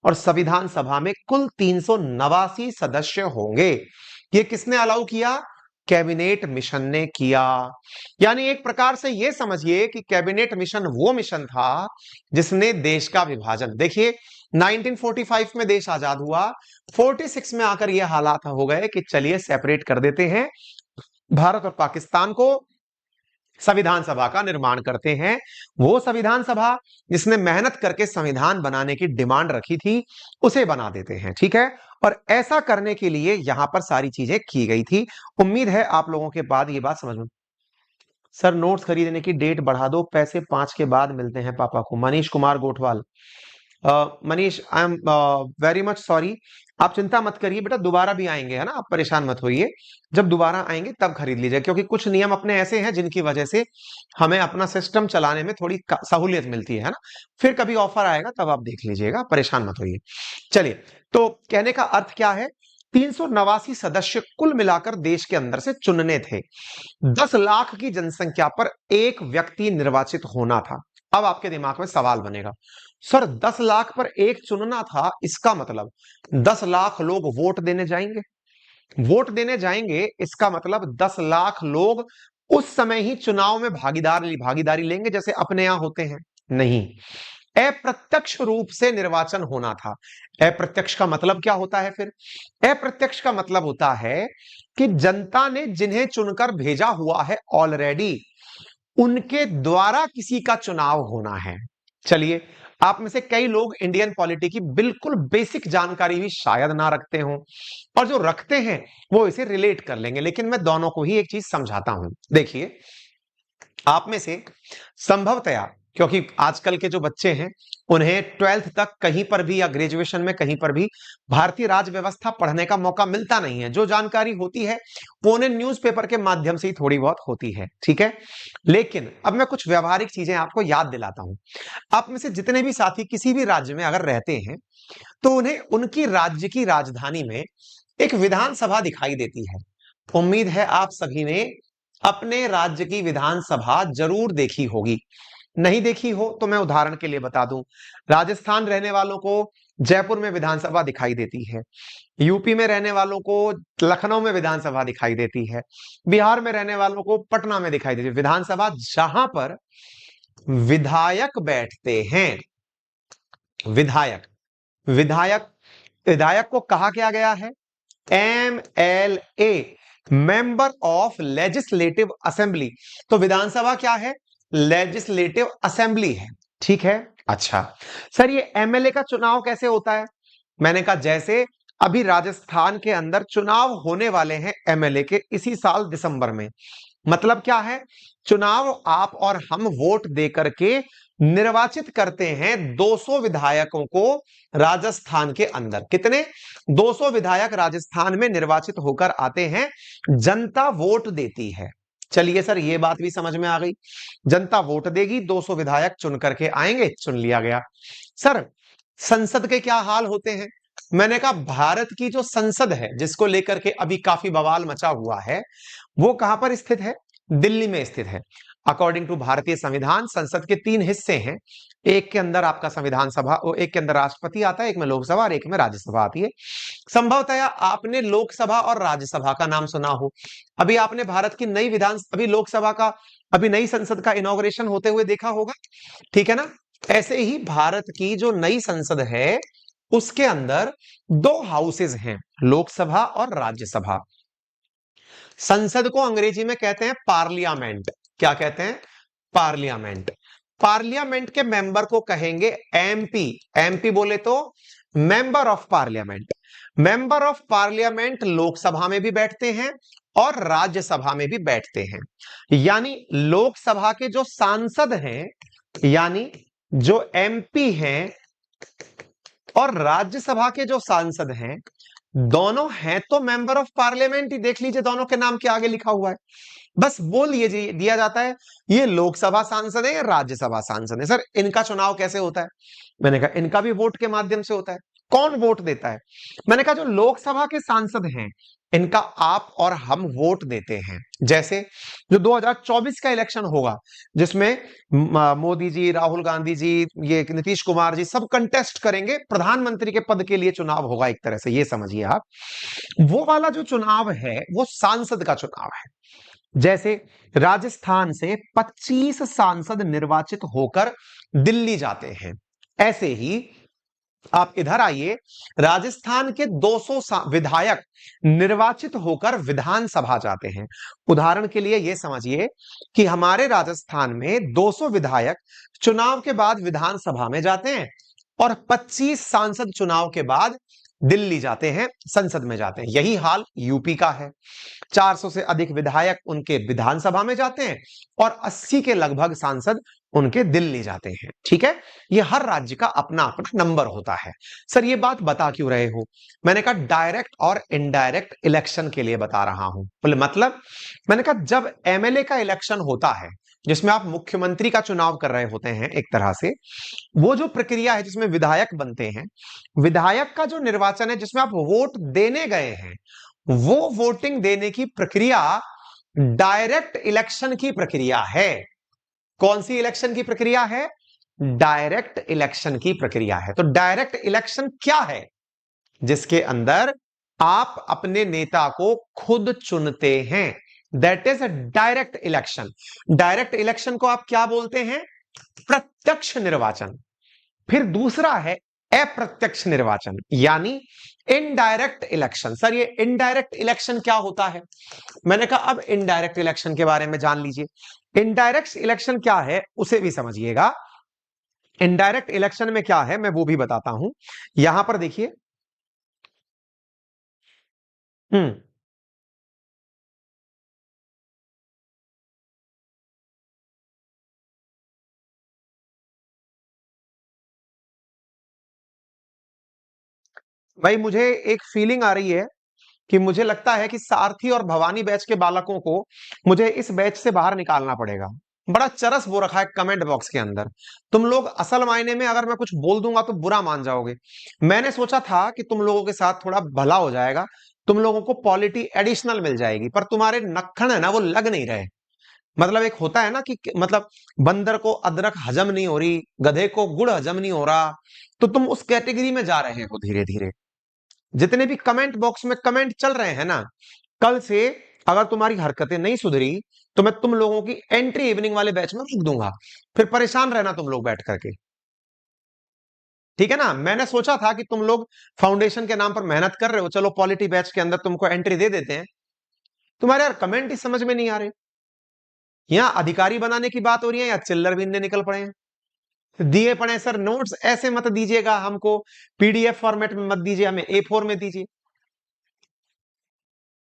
और संविधान सभा में कुल 389 सदस्य होंगे। ये किसने अलाउ किया? कैबिनेट मिशन ने किया। यानी एक प्रकार से यह समझिए कि कैबिनेट मिशन वो मिशन था जिसने देश का विभाजन, देखिए 1945 में देश आजाद हुआ, 46 में आकर यह हालात हो गए कि चलिए सेपरेट कर देते हैं भारत और पाकिस्तान को, संविधान सभा का निर्माण करते हैं। वो संविधान सभा जिसने मेहनत करके संविधान बनाने की डिमांड रखी थी उसे बना देते हैं, ठीक है। और ऐसा करने के लिए यहां पर सारी चीजें की गई थी। उम्मीद है आप लोगों के बाद ये बात समझ में। सर नोट्स खरीदने की डेट बढ़ा दो, पैसे 5 के बाद मिलते हैं पापा को। Manish Kumar Gothwal. Manish I am very much sorry, आप चिंता मत करिए बेटा, दोबारा भी आएंगे, है ना, आप परेशान मत होइए। जब दोबारा आएंगे तब खरीद लीजिए, क्योंकि कुछ नियम अपने ऐसे हैं जिनकी वजह से हमें अपना सिस्टम चलाने में थोड़ी सहूलियत मिलती है ना। फिर कभी ऑफर आएगा तब आप देख लीजिएगा, परेशान मत होइए। चलिए, तो कहने का अर्थ क्या है, 389 सदस्य कुल मिलाकर देश के अंदर से चुनने थे। 10 लाख की जनसंख्या पर एक व्यक्ति निर्वाचित होना था। अब आपके दिमाग में सवाल बनेगा, सर 10 लाख पर एक चुनना था, इसका मतलब 10 लाख लोग वोट देने जाएंगे? वोट देने जाएंगे इसका मतलब 10 लाख लोग उस समय ही चुनाव में भागीदारी लेंगे जैसे अपने यहां होते हैं? नहीं, अप्रत्यक्ष रूप से निर्वाचन होना था। अप्रत्यक्ष का मतलब क्या होता है फिर? अप्रत्यक्ष का मतलब होता है कि जनता ने जिन्हें चुनकर भेजा हुआ है ऑलरेडी, उनके द्वारा किसी का चुनाव होना है। चलिए, आप में से कई लोग इंडियन पॉलिटी की बिल्कुल बेसिक जानकारी भी शायद ना रखते हो, और जो रखते हैं वो इसे रिलेट कर लेंगे, लेकिन मैं दोनों को ही एक चीज समझाता हूं। देखिए, आप में से संभवतया, क्योंकि आजकल के जो बच्चे हैं उन्हें 12th तक कहीं पर भी या ग्रेजुएशन में कहीं पर भी भारतीय राज व्यवस्था पढ़ने का मौका मिलता नहीं है। जो जानकारी होती है वो उन्हें न्यूज़पेपर के माध्यम से ही थोड़ी बहुत होती है, ठीक है। लेकिन अब मैं कुछ व्यवहारिक चीजें आपको याद दिलाता हूं। आप में से जितने भी साथी किसी भी राज्य में अगर रहते हैं तो उन्हें उनकी राज्य की राजधानी में एक विधानसभा दिखाई देती है। उम्मीद है आप सभी ने अपने राज्य की विधानसभा जरूर देखी होगी। नहीं देखी हो तो मैं उदाहरण के लिए बता दूं, राजस्थान रहने वालों को जयपुर में विधानसभा दिखाई देती है, यूपी में रहने वालों को लखनऊ में विधानसभा दिखाई देती है, बिहार में रहने वालों को पटना में दिखाई देती है। विधानसभा जहां पर विधायक बैठते हैं, विधायक विधायक विधायक को कहा क्या गया है? MLA, member of legislative assembly. तो विधानसभा क्या है? लेजिस्लेटिव असेंबली है, ठीक है। अच्छा सर, ये MLA का चुनाव कैसे होता है? मैंने कहा जैसे अभी राजस्थान के अंदर चुनाव होने वाले हैं MLA के इसी साल दिसंबर में। मतलब क्या है? चुनाव आप और हम वोट देकर के निर्वाचित करते हैं 200 विधायकों को राजस्थान के अंदर। कितने? 200 विधायक राजस्थान में निर्वाचित होकर आते हैं, जनता वोट देती है। चलिए सर, ये बात भी समझ में आ गई, जनता वोट देगी, 200 विधायक चुन करके आएंगे, चुन लिया गया। सर संसद के क्या हाल होते हैं? मैंने कहा भारत की जो संसद है जिसको लेकर के अभी काफी बवाल मचा हुआ है, वो कहां पर स्थित है? दिल्ली में स्थित है। अकॉर्डिंग टू भारतीय संविधान संसद के 3 हिस्से हैं। एक के अंदर आपका संविधान सभा, एक के अंदर राष्ट्रपति आता है, एक में लोकसभा और एक में राज्यसभा आती है। संभवतया आपने लोकसभा और राज्यसभा का नाम सुना हो। अभी आपने भारत की नई अभी लोकसभा का, अभी नई संसद का इनॉग्रेशन होते हुए देखा होगा, ठीक है ना। ऐसे ही भारत की जो नई संसद है उसके अंदर 2 हाउसेज हैं, लोकसभा और राज्यसभा। संसद को अंग्रेजी में कहते हैं पार्लियामेंट। क्या कहते हैं? पार्लियामेंट। पार्लियामेंट के मेंबर को कहेंगे MP। MP बोले तो member of parliament. Member of parliament Lok Sabha में भी बैठते हैं और राज्यसभा में भी बैठते हैं। यानी लोकसभा के जो सांसद हैं, यानी जो MP हैं, और राज्यसभा के जो सांसद हैं, दोनों हैं तो मेंबर ऑफ पार्लियामेंट ही। देख लीजिए दोनों के नाम के आगे लिखा हुआ है, बस बोल दिया जाता है ये लोकसभा सांसद है या राज्यसभा सांसद है। सर इनका चुनाव कैसे होता है? मैंने कहा इनका भी वोट के माध्यम से होता है। कौन वोट देता है? मैंने कहा जो लोकसभा के सांसद हैं इनका आप और हम वोट देते हैं। जैसे जो 2024 का इलेक्शन होगा जिसमें मोदी जी, राहुल गांधी जी, ये नीतीश कुमार जी सब कंटेस्ट करेंगे, प्रधानमंत्री के पद के लिए चुनाव होगा एक तरह से, ये समझिए आप। वो वाला जो चुनाव है वो सांसद का चुनाव है। जैसे राजस्थान से 25 सांसद निर्वाचित होकर दिल्ली जाते हैं, ऐसे ही आप इधर आइए, राजस्थान के 200 विधायक निर्वाचित होकर विधानसभा जाते हैं। उदाहरण के लिए यह समझिए कि हमारे राजस्थान में 200 विधायक चुनाव के बाद विधानसभा में जाते हैं और 25 सांसद चुनाव के बाद दिल्ली जाते हैं, संसद में जाते हैं। यही हाल यूपी का है। 400 से अधिक विधायक उनके विधानसभा में जाते हैं और 80 के लगभग सांसद उनके दिल्ली जाते हैं। ठीक है, ये हर राज्य का अपना अपना नंबर होता है। सर ये बात बता क्यों रहे हो? मैंने कहा डायरेक्ट और इनडायरेक्ट इलेक्शन के लिए बता रहा हूं। बोले मतलब? मैंने कहा जब एमएलए का इलेक्शन होता है जिसमें आप मुख्यमंत्री का चुनाव कर रहे होते हैं एक तरह से, वो जो प्रक्रिया है जिसमें विधायक बनते हैं, विधायक का जो निर्वाचन है जिसमें आप वोट देने गए हैं, वो वोटिंग देने की प्रक्रिया डायरेक्ट इलेक्शन की प्रक्रिया है। कौन सी इलेक्शन की प्रक्रिया है? डायरेक्ट इलेक्शन की प्रक्रिया है। तो डायरेक्ट इलेक्शन क्या है? जिसके अंदर आप अपने नेता को खुद चुनते हैं, that is a direct election. Direct election को आप क्या बोलते हैं? प्रत्यक्ष निर्वाचन। फिर दूसरा है अप्रत्यक्ष निर्वाचन यानी इनडायरेक्ट इलेक्शन। सर ये इनडायरेक्ट इलेक्शन क्या होता है? मैंने कहा अब इनडायरेक्ट इलेक्शन के बारे में जान लीजिए। इनडायरेक्ट इलेक्शन क्या है उसे भी समझिएगा। इनडायरेक्ट इलेक्शन में क्या है मैं वो भी बताता हूं। यहां पर देखिए, हम्म भाई मुझे एक फीलिंग आ रही है कि मुझे लगता है कि सारथी और भवानी बैच के बालकों को मुझे इस बैच से बाहर निकालना पड़ेगा। बड़ा चरस बो रखा है कमेंट बॉक्स के अंदर। तुम लोग असल मायने में अगर मैं कुछ बोल दूंगा तो बुरा मान जाओगे। मैंने सोचा था कि तुम लोगों के साथ थोड़ा भला हो जाएगा, तुम लोगों को पॉलिटी एडिशनल मिल जाएगी, पर तुम्हारे नखण है ना वो लग नहीं रहे। मतलब एक होता है ना कि मतलब बंदर को अदरक हजम नहीं हो रही, गधे को गुड़ हजम नहीं हो रहा, तो तुम उस कैटेगरी में जा रहे हो धीरे धीरे। जितने भी कमेंट बॉक्स में कमेंट चल रहे हैं ना, कल से अगर तुम्हारी हरकतें नहीं सुधरी तो मैं तुम लोगों की एंट्री इवनिंग वाले बैच में रोक दूंगा। फिर परेशान रहना तुम लोग बैठ करके। ठीक है ना? मैंने सोचा था कि तुम लोग फाउंडेशन के नाम पर मेहनत कर रहे हो, चलो पॉलिटी बैच के अंदर तुमको एंट्री दे देते हैं। तुम्हारे यार कमेंट ही समझ में नहीं आ रहे। यहां अधिकारी बनाने की बात हो रही है या चिल्लर बीनने निकल पड़े हैं। दिए पड़े सर नोट्स ऐसे मत दीजिएगा हमको, पीडीएफ फॉर्मेट में मत दीजिए, हमें ए4 में दीजिए।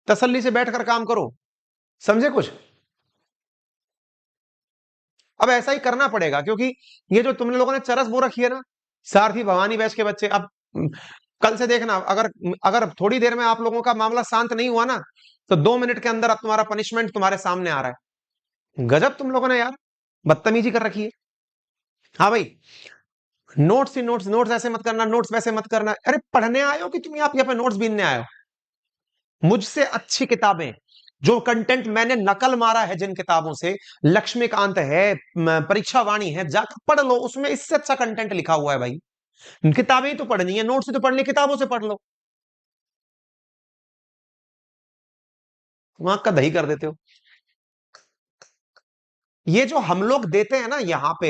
तसल्ली से बैठकर काम करो, समझे कुछ? अब ऐसा ही करना पड़ेगा क्योंकि ये जो तुम लोगों ने चरस बो रखी है ना, सारथी भवानी बैच के बच्चे, अब कल से देखना, अगर अगर थोड़ी देर में आप लोगों का मामला शांत नहीं हुआ ना, तो 2 मिनट के अंदर अब तुम्हारा पनिशमेंट तुम्हारे सामने आ रहा है। गजब तुम लोगों ने यार बदतमीजी कर रखी है। हाँ भाई, नोट्स ही नोट्स, नोट्स ऐसे मत करना, नोट्स वैसे मत करना। अरे पढ़ने आए हो कि तुम यहाँ पे नोट्स बीनने आए हो? मुझसे अच्छी किताबें, जो कंटेंट मैंने नकल मारा है जिन किताबों से, लक्ष्मीकांत है, परीक्षा वाणी है, जाकर पढ़ लो, उसमें इससे अच्छा कंटेंट लिखा हुआ है भाई। किताबें ही तो पढ़नी है, नोट्स ही तो पढ़नी, किताबों से पढ़ लो। वहां का दही कर देते हो। ये जो हम लोग देते हैं ना यहाँ पे,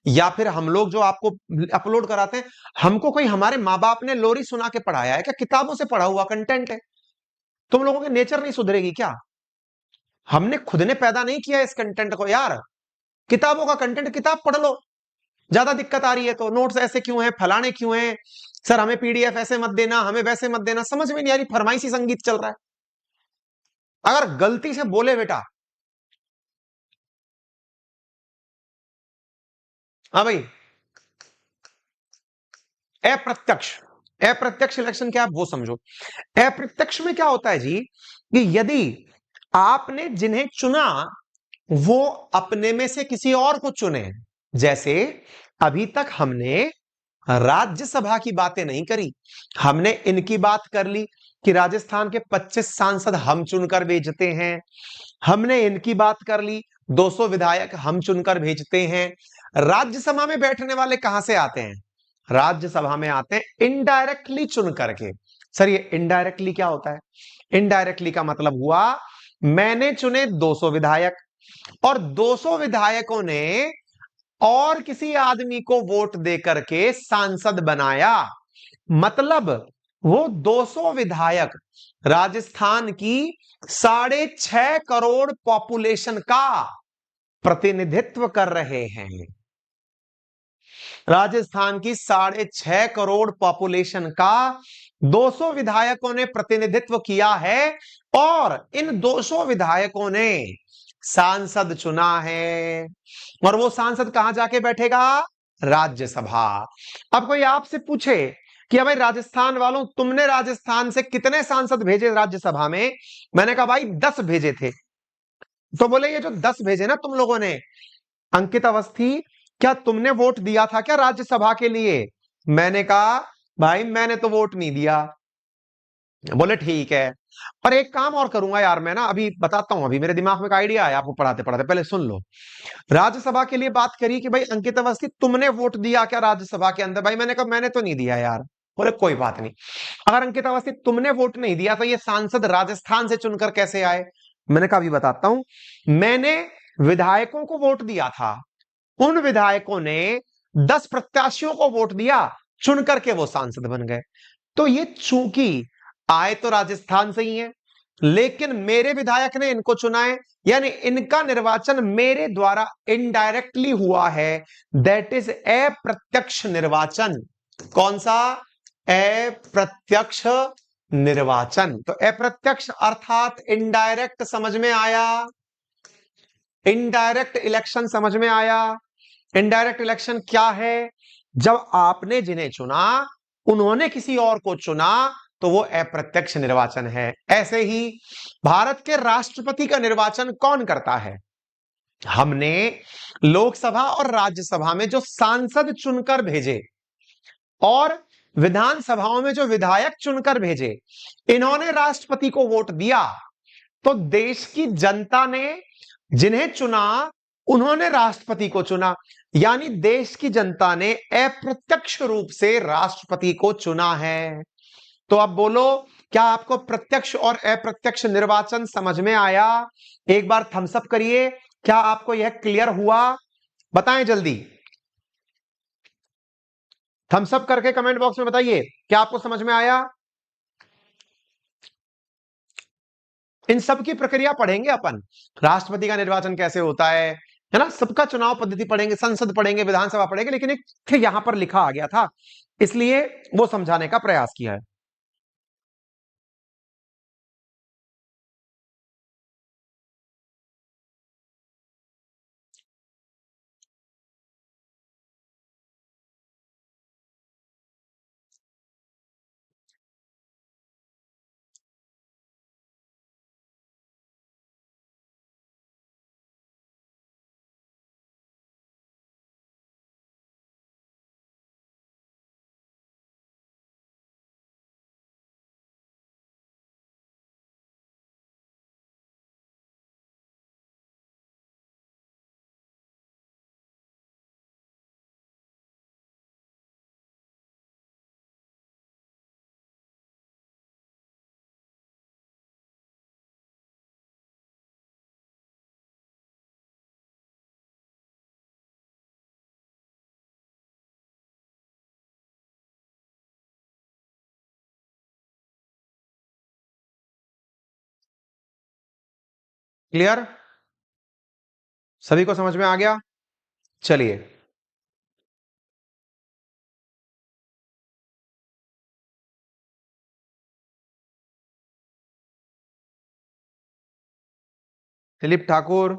या फिर हम लोग जो आपको अपलोड कराते हैं, हमको कोई हमारे माँ बाप ने लोरी सुना के पढ़ाया है क्या? किताबों से पढ़ा हुआ कंटेंट है। तुम लोगों के नेचर नहीं सुधरेगी क्या? हमने खुद ने पैदा नहीं किया इस कंटेंट को यार। किताबों का कंटेंट किताब पढ़ लो। ज्यादा दिक्कत आ रही है तो नोट्स ऐसे क्यों है, फलाने क्यों है, सर हमें पीडीएफ ऐसे मत देना, हमें वैसे मत देना, समझ में नहीं आ रही, फरमाइशी संगीत चल रहा है। अगर गलती से बोले बेटा, हाँ भाई, अप्रत्यक्ष, अप्रत्यक्ष इलेक्शन क्या आप वो समझो। अप्रत्यक्ष में क्या होता है जी कि यदि आपने जिन्हें चुना वो अपने में से किसी और को चुने, जैसे अभी तक हमने राज्यसभा की बातें नहीं करी। हमने इनकी बात कर ली कि राजस्थान के 25 सांसद हम चुनकर भेजते हैं। हमने इनकी बात कर ली 200 विधायक हम चुनकर भेजते हैं। राज्यसभा में बैठने वाले कहां से आते हैं? राज्यसभा में आते हैं इनडायरेक्टली चुन करके। सर ये इनडायरेक्टली क्या होता है? इनडायरेक्टली का मतलब हुआ मैंने चुने 200 विधायक और 200 विधायकों ने और किसी आदमी को वोट दे करके सांसद बनाया। मतलब वो 200 विधायक राजस्थान की 6.5 करोड़ पॉपुलेशन का प्रतिनिधित्व कर रहे हैं। राजस्थान की 6.5 करोड़ पॉपुलेशन का 200 विधायकों ने प्रतिनिधित्व किया है और इन 200 विधायकों ने सांसद चुना है और वो सांसद कहां जाके बैठेगा? राज्यसभा। अब कोई आपसे पूछे कि भाई राजस्थान वालों तुमने राजस्थान से कितने सांसद भेजे राज्यसभा में? मैंने कहा भाई 10 भेजे थे। तो बोले ये जो 10 भेजे ना तुम लोगों ने, अंकित अवस्थी क्या तुमने वोट दिया था क्या राज्यसभा के लिए? मैंने कहा भाई मैंने तो वोट नहीं दिया। बोले ठीक है, और एक काम और करूंगा यार, मैं ना अभी बताता हूं, अभी मेरे दिमाग में एक आइडिया आया आपको पढ़ाते पढ़ाते, पहले सुन लो। राज्यसभा के लिए बात करी कि भाई अंकित अवस्थी तुमने वोट दिया क्या राज्यसभा के अंदर? भाई मैंने कहा मैंने तो नहीं दिया यार। बोले कोई बात नहीं, अगर अंकित अवस्थी तुमने वोट नहीं दिया तो ये सांसद राजस्थान से चुनकर कैसे आए? मैंने कहा अभी बताता हूं। मैंने विधायकों को वोट दिया था, उन विधायकों ने 10 प्रत्याशियों को वोट दिया, चुन करके वो सांसद बन गए। तो ये चूंकि आए तो राजस्थान से ही है, लेकिन मेरे विधायक ने इनको चुना है, यानी इनका निर्वाचन मेरे द्वारा इनडायरेक्टली हुआ है। दैट इज अप्रत्यक्ष निर्वाचन। कौन सा? अप्रत्यक्ष निर्वाचन। तो अप्रत्यक्ष अर्थात इनडायरेक्ट, समझ में आया? इनडायरेक्ट इलेक्शन समझ में आया? इनडायरेक्ट इलेक्शन क्या है? जब आपने जिन्हें चुना उन्होंने किसी और को चुना तो वो अप्रत्यक्ष निर्वाचन है। ऐसे ही भारत के राष्ट्रपति का निर्वाचन कौन करता है? हमने लोकसभा और राज्यसभा में जो सांसद चुनकर भेजे और विधानसभाओं में जो विधायक चुनकर भेजे, इन्होंने राष्ट्रपति को वोट दिया। तो देश की जनता ने जिन्हें चुना उन्होंने राष्ट्रपति को चुना, यानी देश की जनता ने अप्रत्यक्ष रूप से राष्ट्रपति को चुना है। तो अब बोलो, क्या आपको प्रत्यक्ष और अप्रत्यक्ष निर्वाचन समझ में आया? एक बार थम्स अप करिए, क्या आपको यह क्लियर हुआ? बताएं जल्दी, थम्स अप करके कमेंट बॉक्स में बताइए, क्या आपको समझ में आया? इन सब की प्रक्रिया पढ़ेंगे अपन, राष्ट्रपति का निर्वाचन कैसे होता है ना, सबका चुनाव पद्धति पढ़ेंगे, संसद पढ़ेंगे, विधानसभा पढ़ेंगे, लेकिन एक यहां पर लिखा आ गया था इसलिए वो समझाने का प्रयास किया है। क्लियर? सभी को समझ में आ गया? चलिए, दिलीप ठाकुर,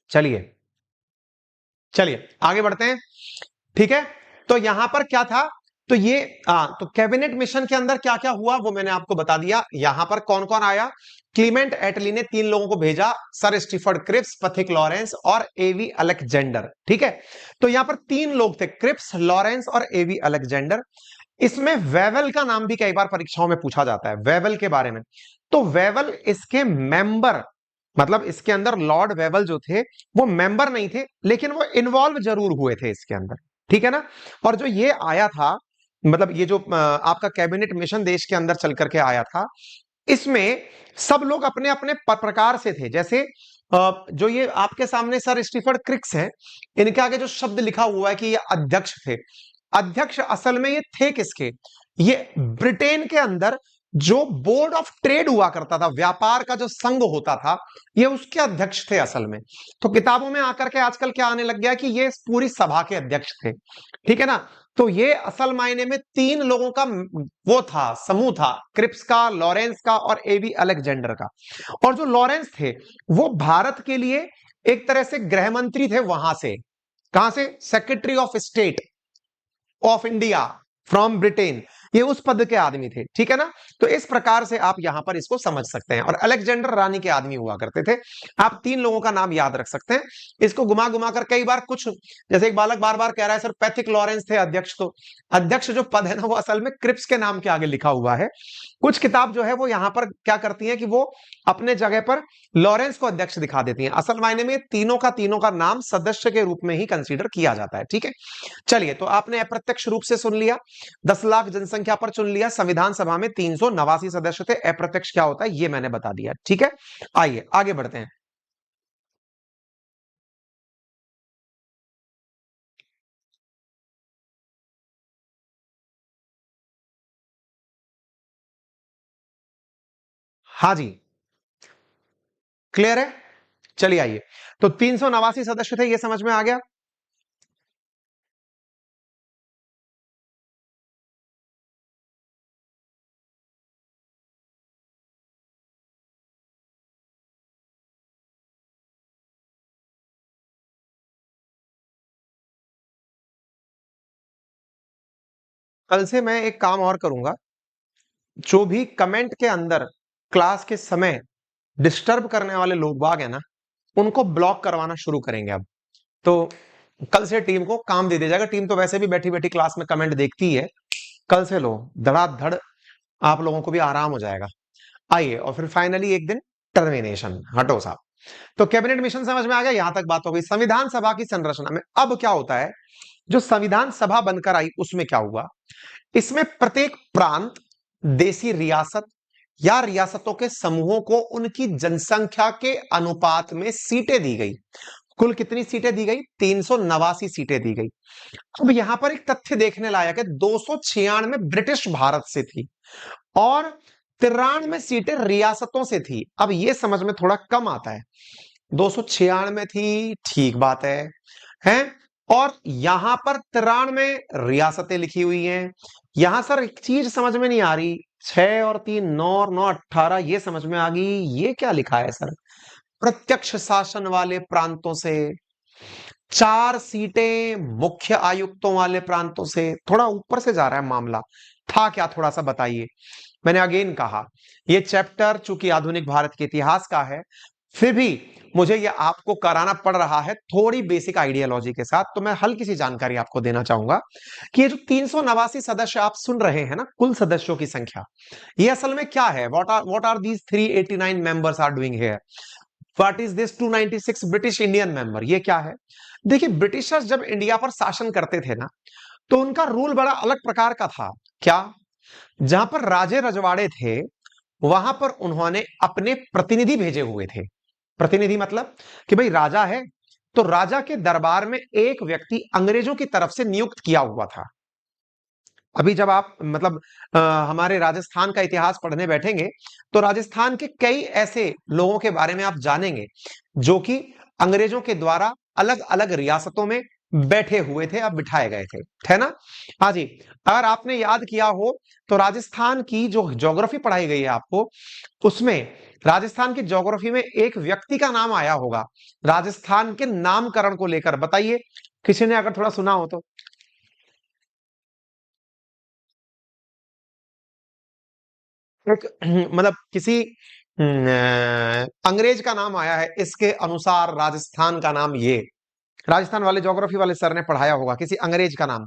चलिए चलिए आगे बढ़ते हैं। ठीक है, तो यहां पर क्या था तो ये तो कैबिनेट मिशन के अंदर क्या क्या हुआ वो मैंने आपको बता दिया। यहां पर कौन कौन आया, क्लीमेंट एटली ने 3 लोगों को भेजा, सर स्टीफर्ड क्रिप्स, पथिक लॉरेंस और एवी अलेक्जेंडर। ठीक है, तो यहां पर 3 लोग थे, क्रिप्स, लॉरेंस और एवी अलेक्जेंडर। इसमें वेवल का नाम भी कई बार परीक्षाओं में पूछा जाता है, वेवल के बारे में। तो वेवल इसके मेंबर, मतलब इसके अंदर लॉर्ड वेवल जो थे वो मेंबर नहीं थे, लेकिन वो इन्वॉल्व जरूर हुए थे इसके अंदर। ठीक है ना। और जो ये आया था, मतलब ये जो आपका कैबिनेट मिशन देश के अंदर चल करके आया था, इसमें सब लोग अपने अपने प्रकार से थे। जैसे जो ये आपके सामने सर स्टीफर्ड क्रिक्स हैं, इनके आगे जो शब्द लिखा हुआ है कि ये अध्यक्ष थे, अध्यक्ष असल में ये थे किसके, ये ब्रिटेन के अंदर जो बोर्ड ऑफ ट्रेड हुआ करता था, व्यापार का जो संघ होता था, ये उसके अध्यक्ष थे असल में। तो किताबों में आकर के आजकल क्या आने लग गया कि ये पूरी सभा के अध्यक्ष थे। ठीक है ना। तो ये असल मायने में 3 लोगों का वो था, समूह था, क्रिप्स का, लॉरेंस का और एवी अलेक्जेंडर का। और जो लॉरेंस थे वो भारत के लिए एक तरह से गृह मंत्री थे, वहां से, कहां से, secretary of state of India from Britain, ये उस पद के आदमी थे। ठीक है ना। तो इस प्रकार से आप यहां पर इसको समझ सकते हैं। और अलेक्जेंडर रानी के आदमी हुआ करते थे। आप 3 लोगों का नाम याद रख सकते हैं। इसको घुमा घुमा कर कई बार कुछ, जैसे एक बालक बार बार कह रहा है सर पैथिक लॉरेंस थे अध्यक्ष, तो अध्यक्ष जो पद है ना वो असल में क्रिप्स के नाम के आगे लिखा हुआ है। कुछ किताब जो है वो यहां पर क्या करती है कि वो अपने जगह पर लॉरेंस को अध्यक्ष दिखा देती है। असल मायने में तीनों का नाम सदस्य के रूप में ही कंसीडर किया जाता है। ठीक है। चलिए, तो आपने अप्रत्यक्ष रूप से सुन लिया, 10 लाख जनसंख्या पर चुन लिया, संविधान सभा में 389 सदस्य थे, अप्रत्यक्ष क्या होता है ये मैंने बता दिया। ठीक है, आइए आगे बढ़ते हैं। हाँ जी, क्लियर है। चलिए आइए, तो 389 सदस्य थे, ये समझ में आ गया। कल से मैं एक काम और करूंगा, जो भी कमेंट के अंदर क्लास के समय डिस्टर्ब करने वाले लोग बाग है ना, उनको ब्लॉक करवाना शुरू करेंगे अब। तो कल से टीम को काम दे दिया जाएगा। टीम तो वैसे भी बैठी बैठी क्लास में कमेंट देखती है, कल से लो धड़ाधड़, आप लोगों को भी आराम हो जाएगा। आइए, और फिर फाइनली एक दिन टर्मिनेशन, हटो साहब। तो कैबिनेट मिशन समझ में आ गया, यहां तक बात हो गई। संविधान सभा की संरचना में अब क्या होता है, जो संविधान सभा बनकर आई उसमें क्या हुआ, इसमें प्रत्येक प्रांत, देसी रियासत या रियासतों के समूहों को उनकी जनसंख्या के अनुपात में सीटें दी गई। कुल कितनी सीटें दी गई, 389 सीटें दी गई। अब यहां पर एक तथ्य देखने लायक है, 296 ब्रिटिश भारत से थी और 93 सीटें रियासतों से थी। अब यह समझ में थोड़ा कम आता है, 296 थी, ठीक बात है, और यहां पर 93 रियासतें लिखी हुई हैं। यहां सर एक चीज समझ में नहीं आ रही, 6 और 3 9 और 9 18, ये समझ में आ गई, ये क्या लिखा है सर, प्रत्यक्ष शासन वाले प्रांतों से, 4 सीटें मुख्य आयुक्तों वाले प्रांतों से। थोड़ा ऊपर से जा रहा है मामला, था क्या थोड़ा सा बताइए। मैंने अगेन कहा, यह चैप्टर चूंकि आधुनिक भारत के इतिहास का है, फिर भी मुझे यह आपको कराना पड़ रहा है थोड़ी बेसिक आइडियोलॉजी के साथ। तो मैं हल्की सी जानकारी आपको देना चाहूंगा कि ये जो 389 सदस्य आप सुन रहे हैं ना, कुल सदस्यों की संख्या, ये असल में क्या है, what are these 389 members are doing here, what is this 296 British Indian member, ये क्या है। देखिए, ब्रिटिशर्स जब इंडिया पर शासन करते थे ना, तो उनका रूल बड़ा अलग प्रकार का था। क्या, जहां पर राजे रजवाड़े थे, वहां पर उन्होंने अपने प्रतिनिधि भेजे हुए थे। प्रतिनिधि मतलब कि भाई राजा है, तो राजा के दरबार में एक व्यक्ति अंग्रेजों की तरफ से नियुक्त किया हुआ था। अभी जब आप मतलब हमारे राजस्थान का इतिहास पढ़ने बैठेंगे, तो राजस्थान के कई ऐसे लोगों के बारे में आप जानेंगे जो कि अंग्रेजों के द्वारा अलग अलग रियासतों में बैठे हुए थे, अब बिठाए गए थे, है ना। हाँ जी, अगर आपने याद किया हो तो राजस्थान की जो ज्योग्राफी पढ़ाई गई है आपको, उसमें राजस्थान की ज्योग्राफी में एक व्यक्ति का नाम आया होगा राजस्थान के नामकरण को लेकर, बताइए किसी ने अगर थोड़ा सुना हो तो। एक मतलब किसी अंग्रेज का नाम आया है, इसके अनुसार राजस्थान का नाम ये, राजस्थान वाले ज्योग्राफी वाले सर ने पढ़ाया होगा, किसी अंग्रेज का नाम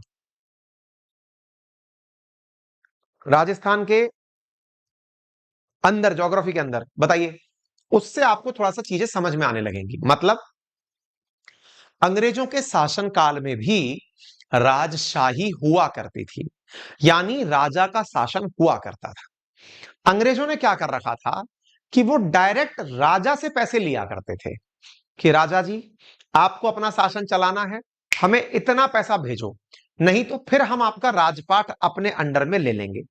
राजस्थान के अंदर, ज्योग्राफी के अंदर, बताइए। उससे आपको थोड़ा सा चीजें समझ में आने लगेंगी। मतलब अंग्रेजों के शासन काल में भी राजशाही हुआ करती थी, यानी राजा का शासन हुआ करता था। अंग्रेजों ने क्या कर रखा था कि वो डायरेक्ट राजा से पैसे लिया करते थे कि राजा जी, आपको अपना शासन चलाना है, हमें इतना पैसा भेजो, नहीं तो फिर हम आपका राजपाट अपने अंडर में ले लेंगे।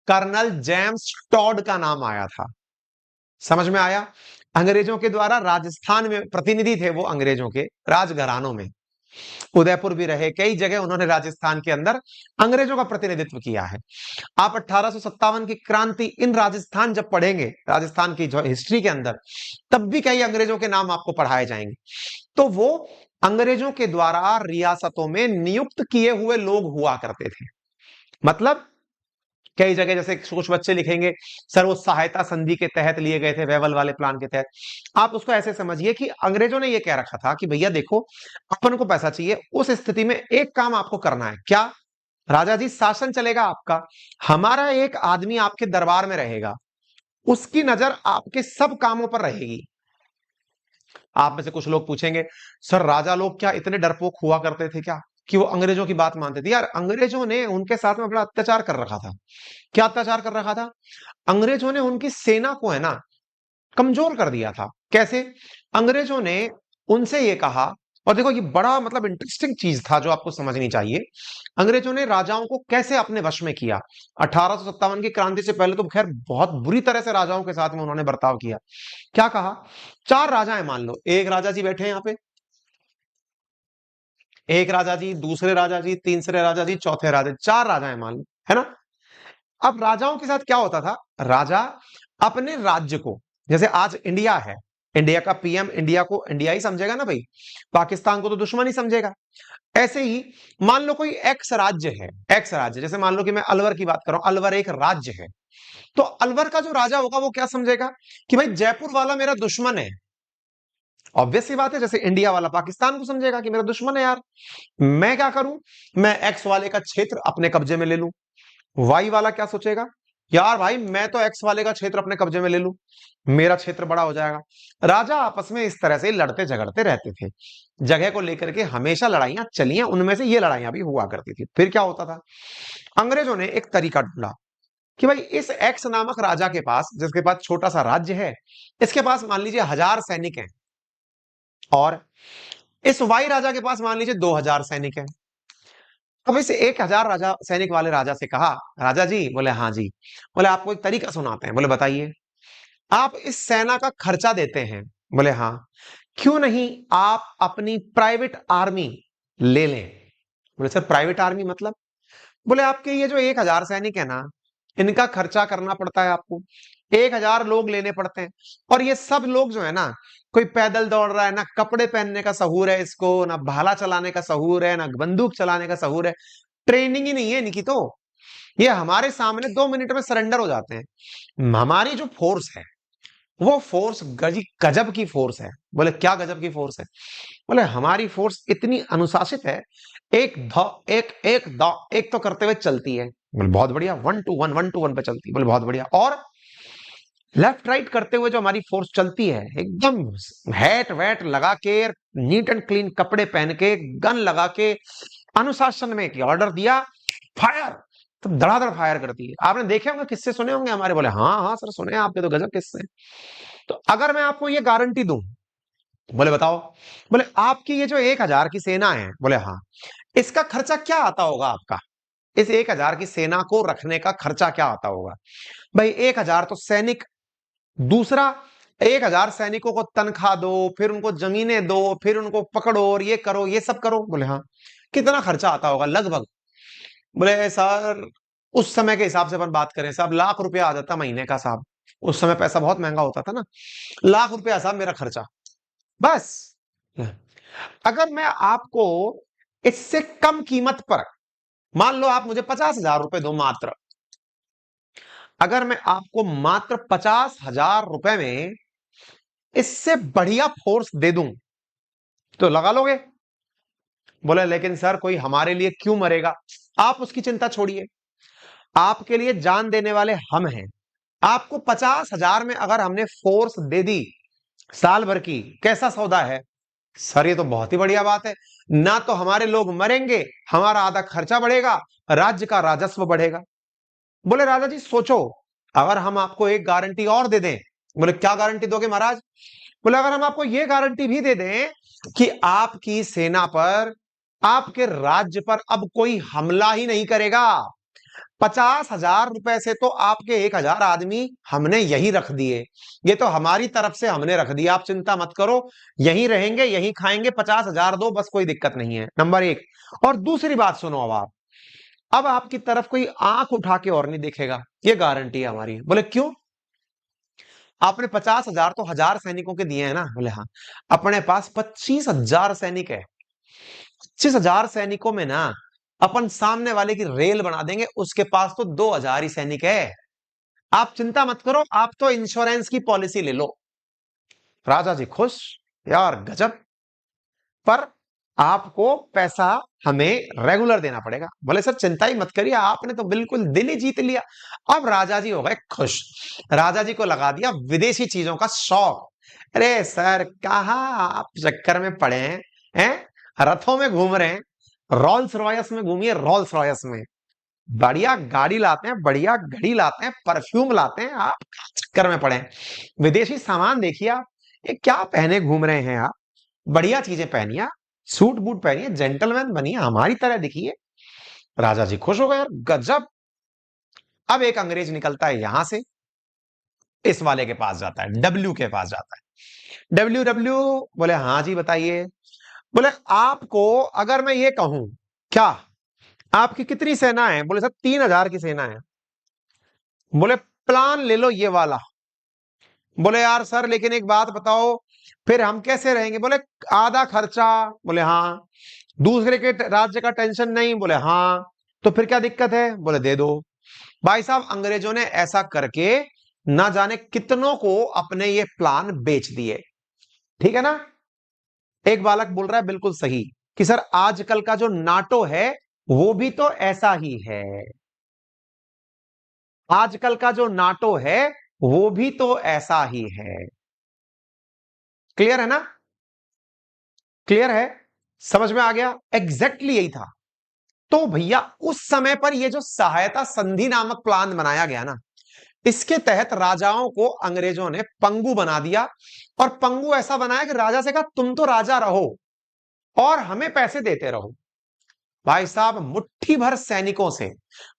कर्नल जेम्स टॉड का नाम आया था। समझ में आया? अंग्रेजों के द्वारा राजस्थान में प्रतिनिधि थे वो, अंग्रेजों के राजघरानों में उदयपुर भी रहे, कई जगह उन्होंने राजस्थान के अंदर अंग्रेजों का प्रतिनिधित्व किया है। आप 1857 की क्रांति इन राजस्थान जब पढ़ेंगे, राजस्थान की जो हिस्ट्री के अंदर, तब भी कई अंग्रेजों के नाम आपको पढ़ाए जाएंगे। तो वो अंग्रेजों के द्वारा रियासतों में नियुक्त किए हुए लोग हुआ करते थे। मतलब कई जगह जैसे कुछ बच्चे लिखेंगे सर वो सहायता संधि के तहत लिए गए थे, वेवल वाले प्लान के तहत। आप उसको ऐसे समझिए कि अंग्रेजों ने ये कह रखा था कि भैया देखो, अपन को पैसा चाहिए, उस स्थिति में एक काम आपको करना है, क्या? राजा जी, शासन चलेगा आपका, हमारा एक आदमी आपके दरबार में रहेगा, उसकी नजर आपके सब कामों पर रहेगी। आप में से कुछ लोग पूछेंगे सर राजा लोग क्या इतने डरपोक हुआ करते थे क्या, कि वो अंग्रेजों की बात मानते थे? यार अंग्रेजों ने उनके साथ में बड़ा अत्याचार कर रखा था। क्या अत्याचार कर रखा था? अंग्रेजों ने उनकी सेना को है ना कमजोर कर दिया था। कैसे? अंग्रेजों ने उनसे ये कहा, और देखो ये बड़ा मतलब इंटरेस्टिंग चीज था जो आपको समझनी चाहिए। अंग्रेजों ने राजाओं को कैसे अपने वश में किया? 1857 की क्रांति से पहले तो खैर बहुत बुरी तरह से राजाओं के साथ में उन्होंने बर्ताव किया। क्या कहा? चार राजा है मान लो, एक राजा जी बैठे हैं यहाँ पे, एक राजा जी, दूसरे राजा जी, तीसरे राजा जी, चौथे राजा, चार राजा है मान लो, है ना? अब राजाओं के साथ क्या होता था? राजा अपने राज्य को, जैसे आज इंडिया है, इंडिया का पीएम इंडिया को इंडिया ही समझेगा ना भाई, पाकिस्तान को तो दुश्मन ही समझेगा। ऐसे ही मान लो कोई एक्स राज्य है, एक्स राज्य, जैसे मान लो कि मैं अलवर की बात कर रहा हूं, अलवर एक राज्य है, तो अलवर का जो राजा होगा वो क्या समझेगा कि भाई जयपुर वाला मेरा दुश्मन है। ऑब्वियस सी बात है, जैसे इंडिया वाला पाकिस्तान को समझेगा कि मेरा दुश्मन है यार, मैं क्या करूं, मैं एक्स वाले का क्षेत्र अपने कब्जे में ले लूं। वाई वाला क्या सोचेगा, यार भाई मैं तो एक्स वाले का क्षेत्र अपने कब्जे में ले लूं, मेरा क्षेत्र बड़ा हो जाएगा। राजा आपस में इस तरह से लड़ते झगड़ते रहते थे, जगह को लेकर के हमेशा लड़ाइयां चली हैं, उनमें से ये लड़ाइयां भी हुआ करती थी। फिर क्या होता था? अंग्रेजों ने एक तरीका ढूंढा कि भाई इस एक्स नामक राजा के पास, जिसके पास छोटा सा राज्य है, इसके पास मान लीजिए 1000 सैनिक हैं, और इस वाई राजा के पास मान लीजिए 2000 सैनिक हैं। अब इस 1000 राजा सैनिक वाले राजा से कहा, राजा जी, बोले हाँ जी, बोले आपको एक तरीका सुनाते हैं, बोले बताइए। आप इस सेना का खर्चा देते हैं, बोले हाँ, क्यों नहीं आप अपनी प्राइवेट आर्मी ले लें। बोले सर प्राइवेट आर्मी मतलब? बोले आपके ये जो 1000 सैनिक है ना, इनका खर्चा करना पड़ता है आपको, 1000 लोग लेने पड़ते हैं, और ये सब लोग जो है ना, कोई पैदल दौड़ रहा है ना, कपड़े पहनने का सहूर है इसको, ना भाला चलाने का सहूर है, ना बंदूक चलाने का सहूर है, ट्रेनिंग ही नहीं है इनकी। तो ये हमारे सामने 2 मिनट में सरेंडर हो जाते हैं। हमारी जो फोर्स है वो फोर्स गजब की फोर्स है। बोले क्या गजब की फोर्स है? बोले हमारी फोर्स इतनी अनुशासित है, एक ध एक एक द एक तो करते हुए चलती है। बोले बहुत बढ़िया, 1 to 1 पे चलती है। बोले बहुत बढ़िया, और लेफ्ट राइट करते हुए जो हमारी फोर्स चलती है, एकदम हैट वैट लगा के, नीट एंड क्लीन कपड़े पहन के, गन लगा के, अनुशासन में ऑर्डर दिया, फायर, तो धड़ाधड़ फायर करती है। आपने देखे होंगे, किस्से सुने होंगे हमारे। बोले हाँ हाँ सर सुने, आपके तो गजब किस्से हैं। तो अगर मैं आपको ये गारंटी दूं, बोले बताओ, बोले आपकी ये जो 1000 की सेना है, बोले हाँ, इसका खर्चा क्या आता होगा आपका? इस 1000 की सेना को रखने का खर्चा क्या आता होगा? भाई 1000 तो सैनिक, दूसरा 1000 सैनिकों को तनख्वाह दो, फिर उनको जमीनें दो, फिर उनको पकड़ो और ये करो ये सब करो। बोले हाँ, कितना खर्चा आता होगा लगभग? बोले सर उस समय के हिसाब से अपन बात करें साहब, लाख रुपया आ जाता महीने का साहब, उस समय पैसा बहुत महंगा होता था ना, लाख रुपया साहब मेरा खर्चा, बस। अगर मैं आपको इससे कम कीमत पर, मान लो आप मुझे 50,000 रुपए दो मात्र, अगर मैं आपको मात्र 50,000 रुपए में इससे बढ़िया फोर्स दे दूं तो लगा लोगे? बोले लेकिन सर कोई हमारे लिए क्यों मरेगा? आप उसकी चिंता छोड़िए, आपके लिए जान देने वाले हम हैं। आपको 50,000 में अगर हमने फोर्स दे दी साल भर की, कैसा सौदा है? सर ये तो बहुत ही बढ़िया बात है, ना तो हमारे लोग मरेंगे, हमारा आधा खर्चा बढ़ेगा, राज्य का राजस्व बढ़ेगा। बोले राजा जी सोचो, अगर हम आपको एक गारंटी और दे दें। बोले क्या गारंटी दोगे महाराज? बोले अगर हम आपको यह गारंटी भी दे दें कि आपकी सेना पर, आपके राज्य पर अब कोई हमला ही नहीं करेगा। 50,000 रुपए से तो आपके 1,000 आदमी हमने यहीं रख दिए, ये तो हमारी तरफ से हमने रख दिया, आप चिंता मत करो, यहीं रहेंगे, यहीं खाएंगे, 50,000 दो बस, कोई दिक्कत नहीं है। नंबर एक। और दूसरी बात सुनो, अब आपकी तरफ कोई आंख उठा के और नहीं देखेगा, ये गारंटी है हमारी। बोले क्यों? आपने 50,000 तो 1,000 सैनिकों के दिए हैं ना? बोले हाँ। अपने पास 25,000 सैनिक है, 25,000 सैनिकों में ना अपन सामने वाले की रेल बना देंगे, उसके पास तो 2,000 ही सैनिक है। आप चिंता मत करो, आप तो इंश्योरेंस की पॉलिसी ले लो। राजा जी खुश, यार गजब, पर आपको पैसा हमें रेगुलर देना पड़ेगा। बोले सर चिंता ही मत करिए, आपने तो बिल्कुल दिल ही जीत लिया। अब राजा जी हो गए खुश, राजा जी को लगा दिया विदेशी चीजों का शौक। अरे सर कहा आप चक्कर में पड़े हैं? रथों में घूम रहे हैं, रोल्स रॉयस में घूमिए, रोल्स रॉयस में बढ़िया गाड़ी लाते हैं, बढ़िया घड़ी लाते हैं, परफ्यूम लाते हैं, आप चक्कर में पड़े हैं। विदेशी सामान देखिए आप, ये क्या पहने घूम रहे हैं आप? बढ़िया चीजें पहनिए, सूट बूट पहनिए, जेंटलमैन बनिए, हमारी तरह दिखिए। राजा जी खुश हो गए, यार गजब। अब एक अंग्रेज निकलता है यहां से, इस वाले के पास जाता है, डब्ल्यू के पास जाता है। डब्ल्यू डब्ल्यू बोले हाँ जी बताइए। बोले आपको अगर मैं ये कहूं, क्या आपकी कितनी सेना है? बोले सर 3,000 की सेना है। बोले प्लान ले लो ये वाला। बोले यार सर लेकिन एक बात बताओ, फिर हम कैसे रहेंगे? बोले आधा खर्चा। बोले हाँ। दूसरे के राज्य का टेंशन नहीं। बोले हाँ। तो फिर क्या दिक्कत है? बोले दे दो। भाई साहब अंग्रेजों ने ऐसा करके ना जाने कितनों को अपने ये प्लान बेच दिए। ठीक है ना? एक बालक बोल रहा है बिल्कुल सही कि सर आजकल का जो नाटो है वो भी तो ऐसा ही है, आजकल का जो नाटो है वो भी तो ऐसा ही है। क्लियर है ना? क्लियर है? समझ में आ गया? एग्जैक्टली यही था। तो भैया उस समय पर ये जो सहायता संधि नामक प्लान बनाया गया ना, इसके तहत राजाओं को अंग्रेजों ने पंगु बना दिया, और पंगु ऐसा बनाया कि राजा से कहा तुम तो राजा रहो और हमें पैसे देते रहो। भाई साहब मुट्ठी भर सैनिकों से,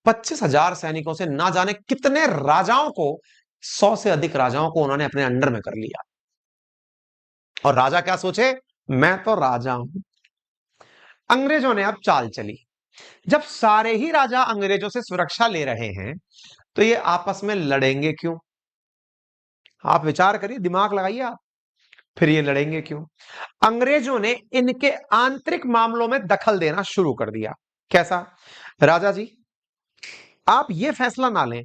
25,000 सैनिकों से ना जाने कितने राजाओं को, 100 से अधिक राजाओं को उन्होंने अपने अंडर में कर लिया। और राजा क्या सोचे, मैं तो राजा हूं। अंग्रेजों ने अब चाल चली, जब सारे ही राजा अंग्रेजों से सुरक्षा ले रहे हैं तो ये आपस में लड़ेंगे क्यों? आप विचार करिए, दिमाग लगाइए आप, फिर ये लड़ेंगे क्यों? अंग्रेजों ने इनके आंतरिक मामलों में दखल देना शुरू कर दिया। कैसा? राजा जी आप ये फैसला ना लें,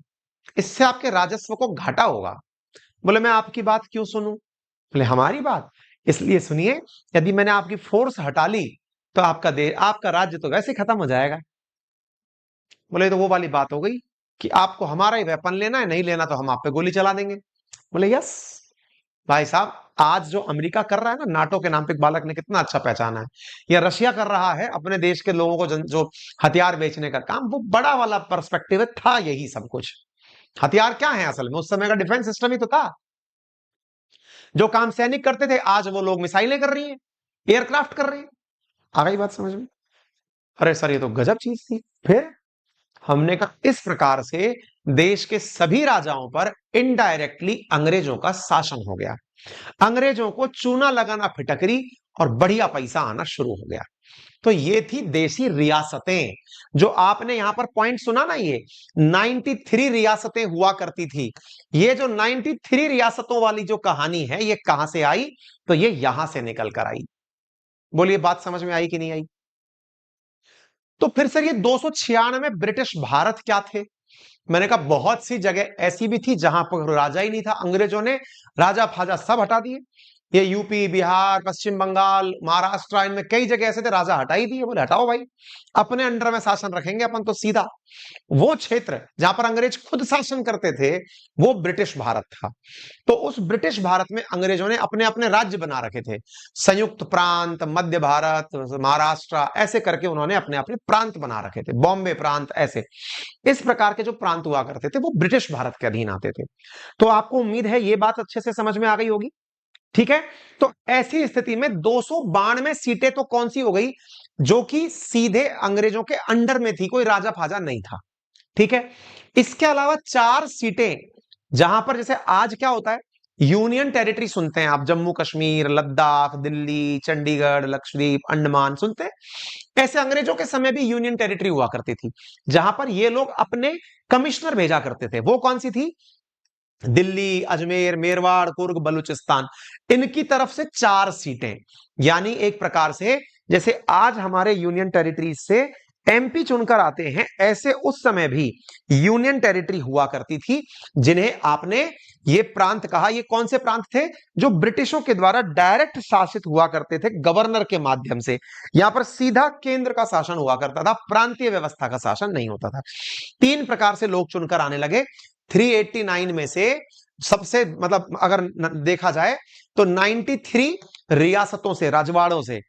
इससे आपके राजस्व को घाटा होगा। बोले मैं आपकी बात क्यों सुनूं? बोले हमारी बात इसलिए सुनिए, यदि मैंने आपकी फोर्स हटा ली तो आपका देश, आपका राज्य तो वैसे खत्म हो जाएगा। बोले तो वो वाली बात हो गई कि आपको हमारा ही वेपन लेना है, नहीं लेना तो हम आप पे गोली चला देंगे। बोले यस। भाई साहब आज जो अमेरिका कर रहा है ना, नाटो के नाम पे, एक बालक ने कितना अच्छा पहचाना है, या रशिया कर रहा है अपने देश के लोगों को जो हथियार बेचने का काम, वो बड़ा वाला पर्सपेक्टिव था यही सब कुछ। हथियार क्या है असल में? उस समय का डिफेंस सिस्टम ही तो था। जो काम सैनिक करते थे आज वो लोग मिसाइलें कर रही हैं, एयरक्राफ्ट कर रहे हैं। आ गई बात समझ में? अरे सर ये तो गजब चीज थी। फिर हमने कहा इस प्रकार से देश के सभी राजाओं पर इनडायरेक्टली अंग्रेजों का शासन हो गया, अंग्रेजों को चूना लगाना फिटकरी और बढ़िया पैसा आना शुरू हो गया। तो ये थी देशी रियासतें। जो आपने यहां पर पॉइंट सुना ना, ये 93 रियासतें हुआ करती थी। ये जो 93 रियासतों वाली जो कहानी है ये कहां से आई? तो ये यहां से निकल कर आई। बोलिए बात समझ में आई कि नहीं आई? तो फिर सर ये 296 ब्रिटिश भारत क्या थे? मैंने कहा बहुत सी जगह ऐसी भी थी जहां पर राजा ही नहीं था, अंग्रेजों ने राजा फाजा सब हटा दिए। ये यूपी, बिहार, पश्चिम बंगाल, महाराष्ट्र, इनमें कई जगह ऐसे थे राजा हटा ही दिए, बोले हटाओ भाई, अपने अंडर में शासन रखेंगे अपन तो सीधा। वो क्षेत्र जहां पर अंग्रेज खुद शासन करते थे वो ब्रिटिश भारत था। तो उस ब्रिटिश भारत में अंग्रेजों ने अपने अपने राज्य बना रखे थे, संयुक्त प्रांत, मध्य भारत, महाराष्ट्र, ऐसे करके उन्होंने अपने अपने प्रांत बना रखे थे, बॉम्बे प्रांत, ऐसे इस प्रकार के जो प्रांत हुआ करते थे वो ब्रिटिश भारत के अधीन आते थे। तो आपको उम्मीद है ये बात अच्छे से समझ में आ गई होगी, ठीक है। तो ऐसी स्थिति में 292 सीटें तो कौन सी हो गई, जो कि सीधे अंग्रेजों के अंडर में थी, कोई राजा फाजा नहीं था, ठीक है। इसके अलावा 4 सीटें जहां पर जैसे आज क्या होता है, यूनियन टेरिटरी सुनते हैं आप, जम्मू कश्मीर, लद्दाख, दिल्ली, चंडीगढ़, लक्षद्वीप, अंडमान सुनते हैं, ऐसे अंग्रेजों के समय भी यूनियन टेरिटरी हुआ करती थी, जहां पर ये लोग अपने कमिश्नर भेजा करते थे। वो कौन सी थी, दिल्ली, अजमेर, मेरवाड़, कुर्ग, बलूचिस्तान, इनकी तरफ से 4 सीटें। यानी एक प्रकार से जैसे आज हमारे यूनियन टेरिटरीज से एमपी चुनकर आते हैं, ऐसे उस समय भी यूनियन टेरिटरी हुआ करती थी, जिन्हें आपने ये प्रांत कहा। ये कौन से प्रांत थे, जो ब्रिटिशों के द्वारा डायरेक्ट शासित हुआ करते थे गवर्नर के माध्यम से। यहां पर सीधा केंद्र का शासन हुआ करता था, प्रांतीय व्यवस्था का शासन नहीं होता था। 3 प्रकार से लोग चुनकर आने लगे। 389 में से सबसे मतलब अगर देखा जाए तो 93 रियासतों से, रजवाड़ों से,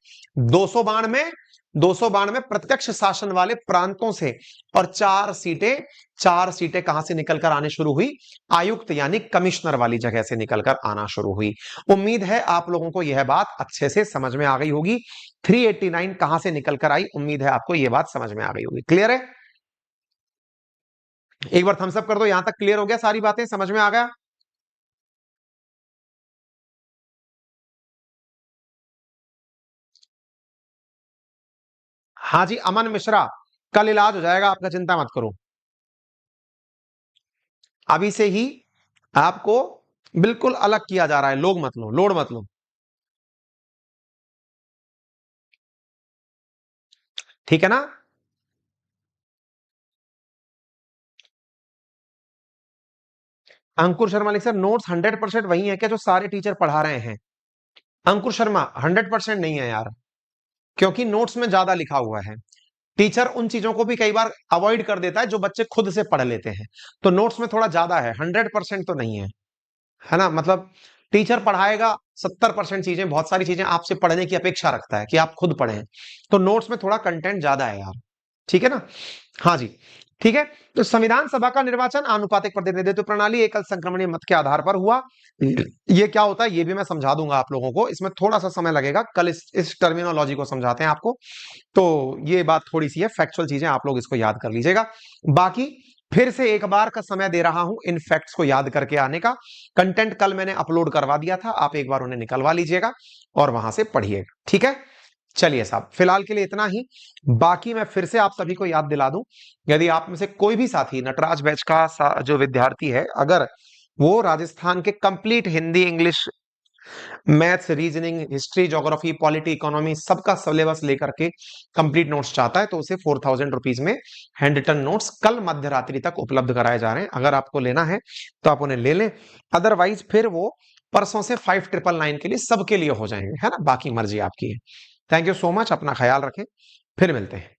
292 प्रत्यक्ष शासन वाले प्रांतों से, और 4 सीटें कहां से निकलकर आने शुरू हुई, आयुक्त यानी कमिश्नर वाली जगह से निकलकर आना शुरू हुई। उम्मीद है आप लोगों को यह बात अच्छे से समझ में आ गई होगी। 389 कहां से निकलकर आई, उम्मीद है आपको यह बात समझ में आ गई होगी। क्लियर है, एक बार थम्स अप कर दो, यहां तक क्लियर हो गया, सारी बातें समझ में आ गया। हाँ जी, अमन मिश्रा, कल इलाज हो जाएगा आपका, चिंता मत करो। अभी से ही आपको बिल्कुल अलग किया जा रहा है, लोड मत लो, लोड मत लो, ठीक है ना। अंकुर शर्मा लिख, सर नोट्स 100% वही है क्या जो सारे टीचर पढ़ा रहे हैं। अंकुर शर्मा 100% नहीं है यार, क्योंकि नोट्स में ज्यादा लिखा हुआ है। टीचर उन चीजों को भी कई बार अवॉइड कर देता है जो बच्चे खुद से पढ़ लेते हैं, तो नोट्स में थोड़ा ज्यादा है, 100% तो नहीं है ना। मतलब टीचर पढ़ाएगा 70% चीजें, बहुत सारी चीजें आपसे पढ़ने की अपेक्षा रखता है कि आप खुद पढ़ें, तो नोट्स में थोड़ा कंटेंट ज्यादा है यार, ठीक है ना। हाँ जी, ठीक है। तो संविधान सभा का निर्वाचन आनुपातिक प्रतिनिधित्व प्रणाली एकल संक्रमणीय मत के आधार पर हुआ। ये क्या होता है ये भी मैं समझा दूंगा आप लोगों को, इसमें थोड़ा सा समय लगेगा, कल इस टर्मिनोलॉजी को समझाते हैं आपको। तो ये बात थोड़ी सी है, फैक्चुअल चीजें आप लोग इसको याद कर लीजिएगा। बाकी फिर से एक बार का समय दे रहा हूं इन फैक्ट्स को याद करके आने का। कंटेंट कल मैंने अपलोड करवा दिया था, आप एक बार उन्हें निकलवा लीजिएगा और वहां से पढ़िएगा, ठीक है। चलिए साहब, फिलहाल के लिए इतना ही। बाकी मैं फिर से आप सभी को याद दिला दूं, यदि आप में से कोई भी साथी नटराज बैच का जो विद्यार्थी है, अगर वो राजस्थान के complete Hindi, English, maths, reasoning, history, geography, polity, economy सबका सिलेबस लेकर के कंप्लीट नोट्स चाहता है, तो उसे 4000 रुपीज में हैंड रिटन नोट्स कल मध्य रात्रि तक उपलब्ध कराए जा रहे हैं। अगर आपको लेना है तो आप उन्हें ले लें, अदरवाइज फिर वो परसों से 5999 के लिए सबके लिए हो जाएंगे, है ना। बाकी मर्जी आपकी है। थैंक यू सो मच, अपना ख्याल रखें, फिर मिलते हैं।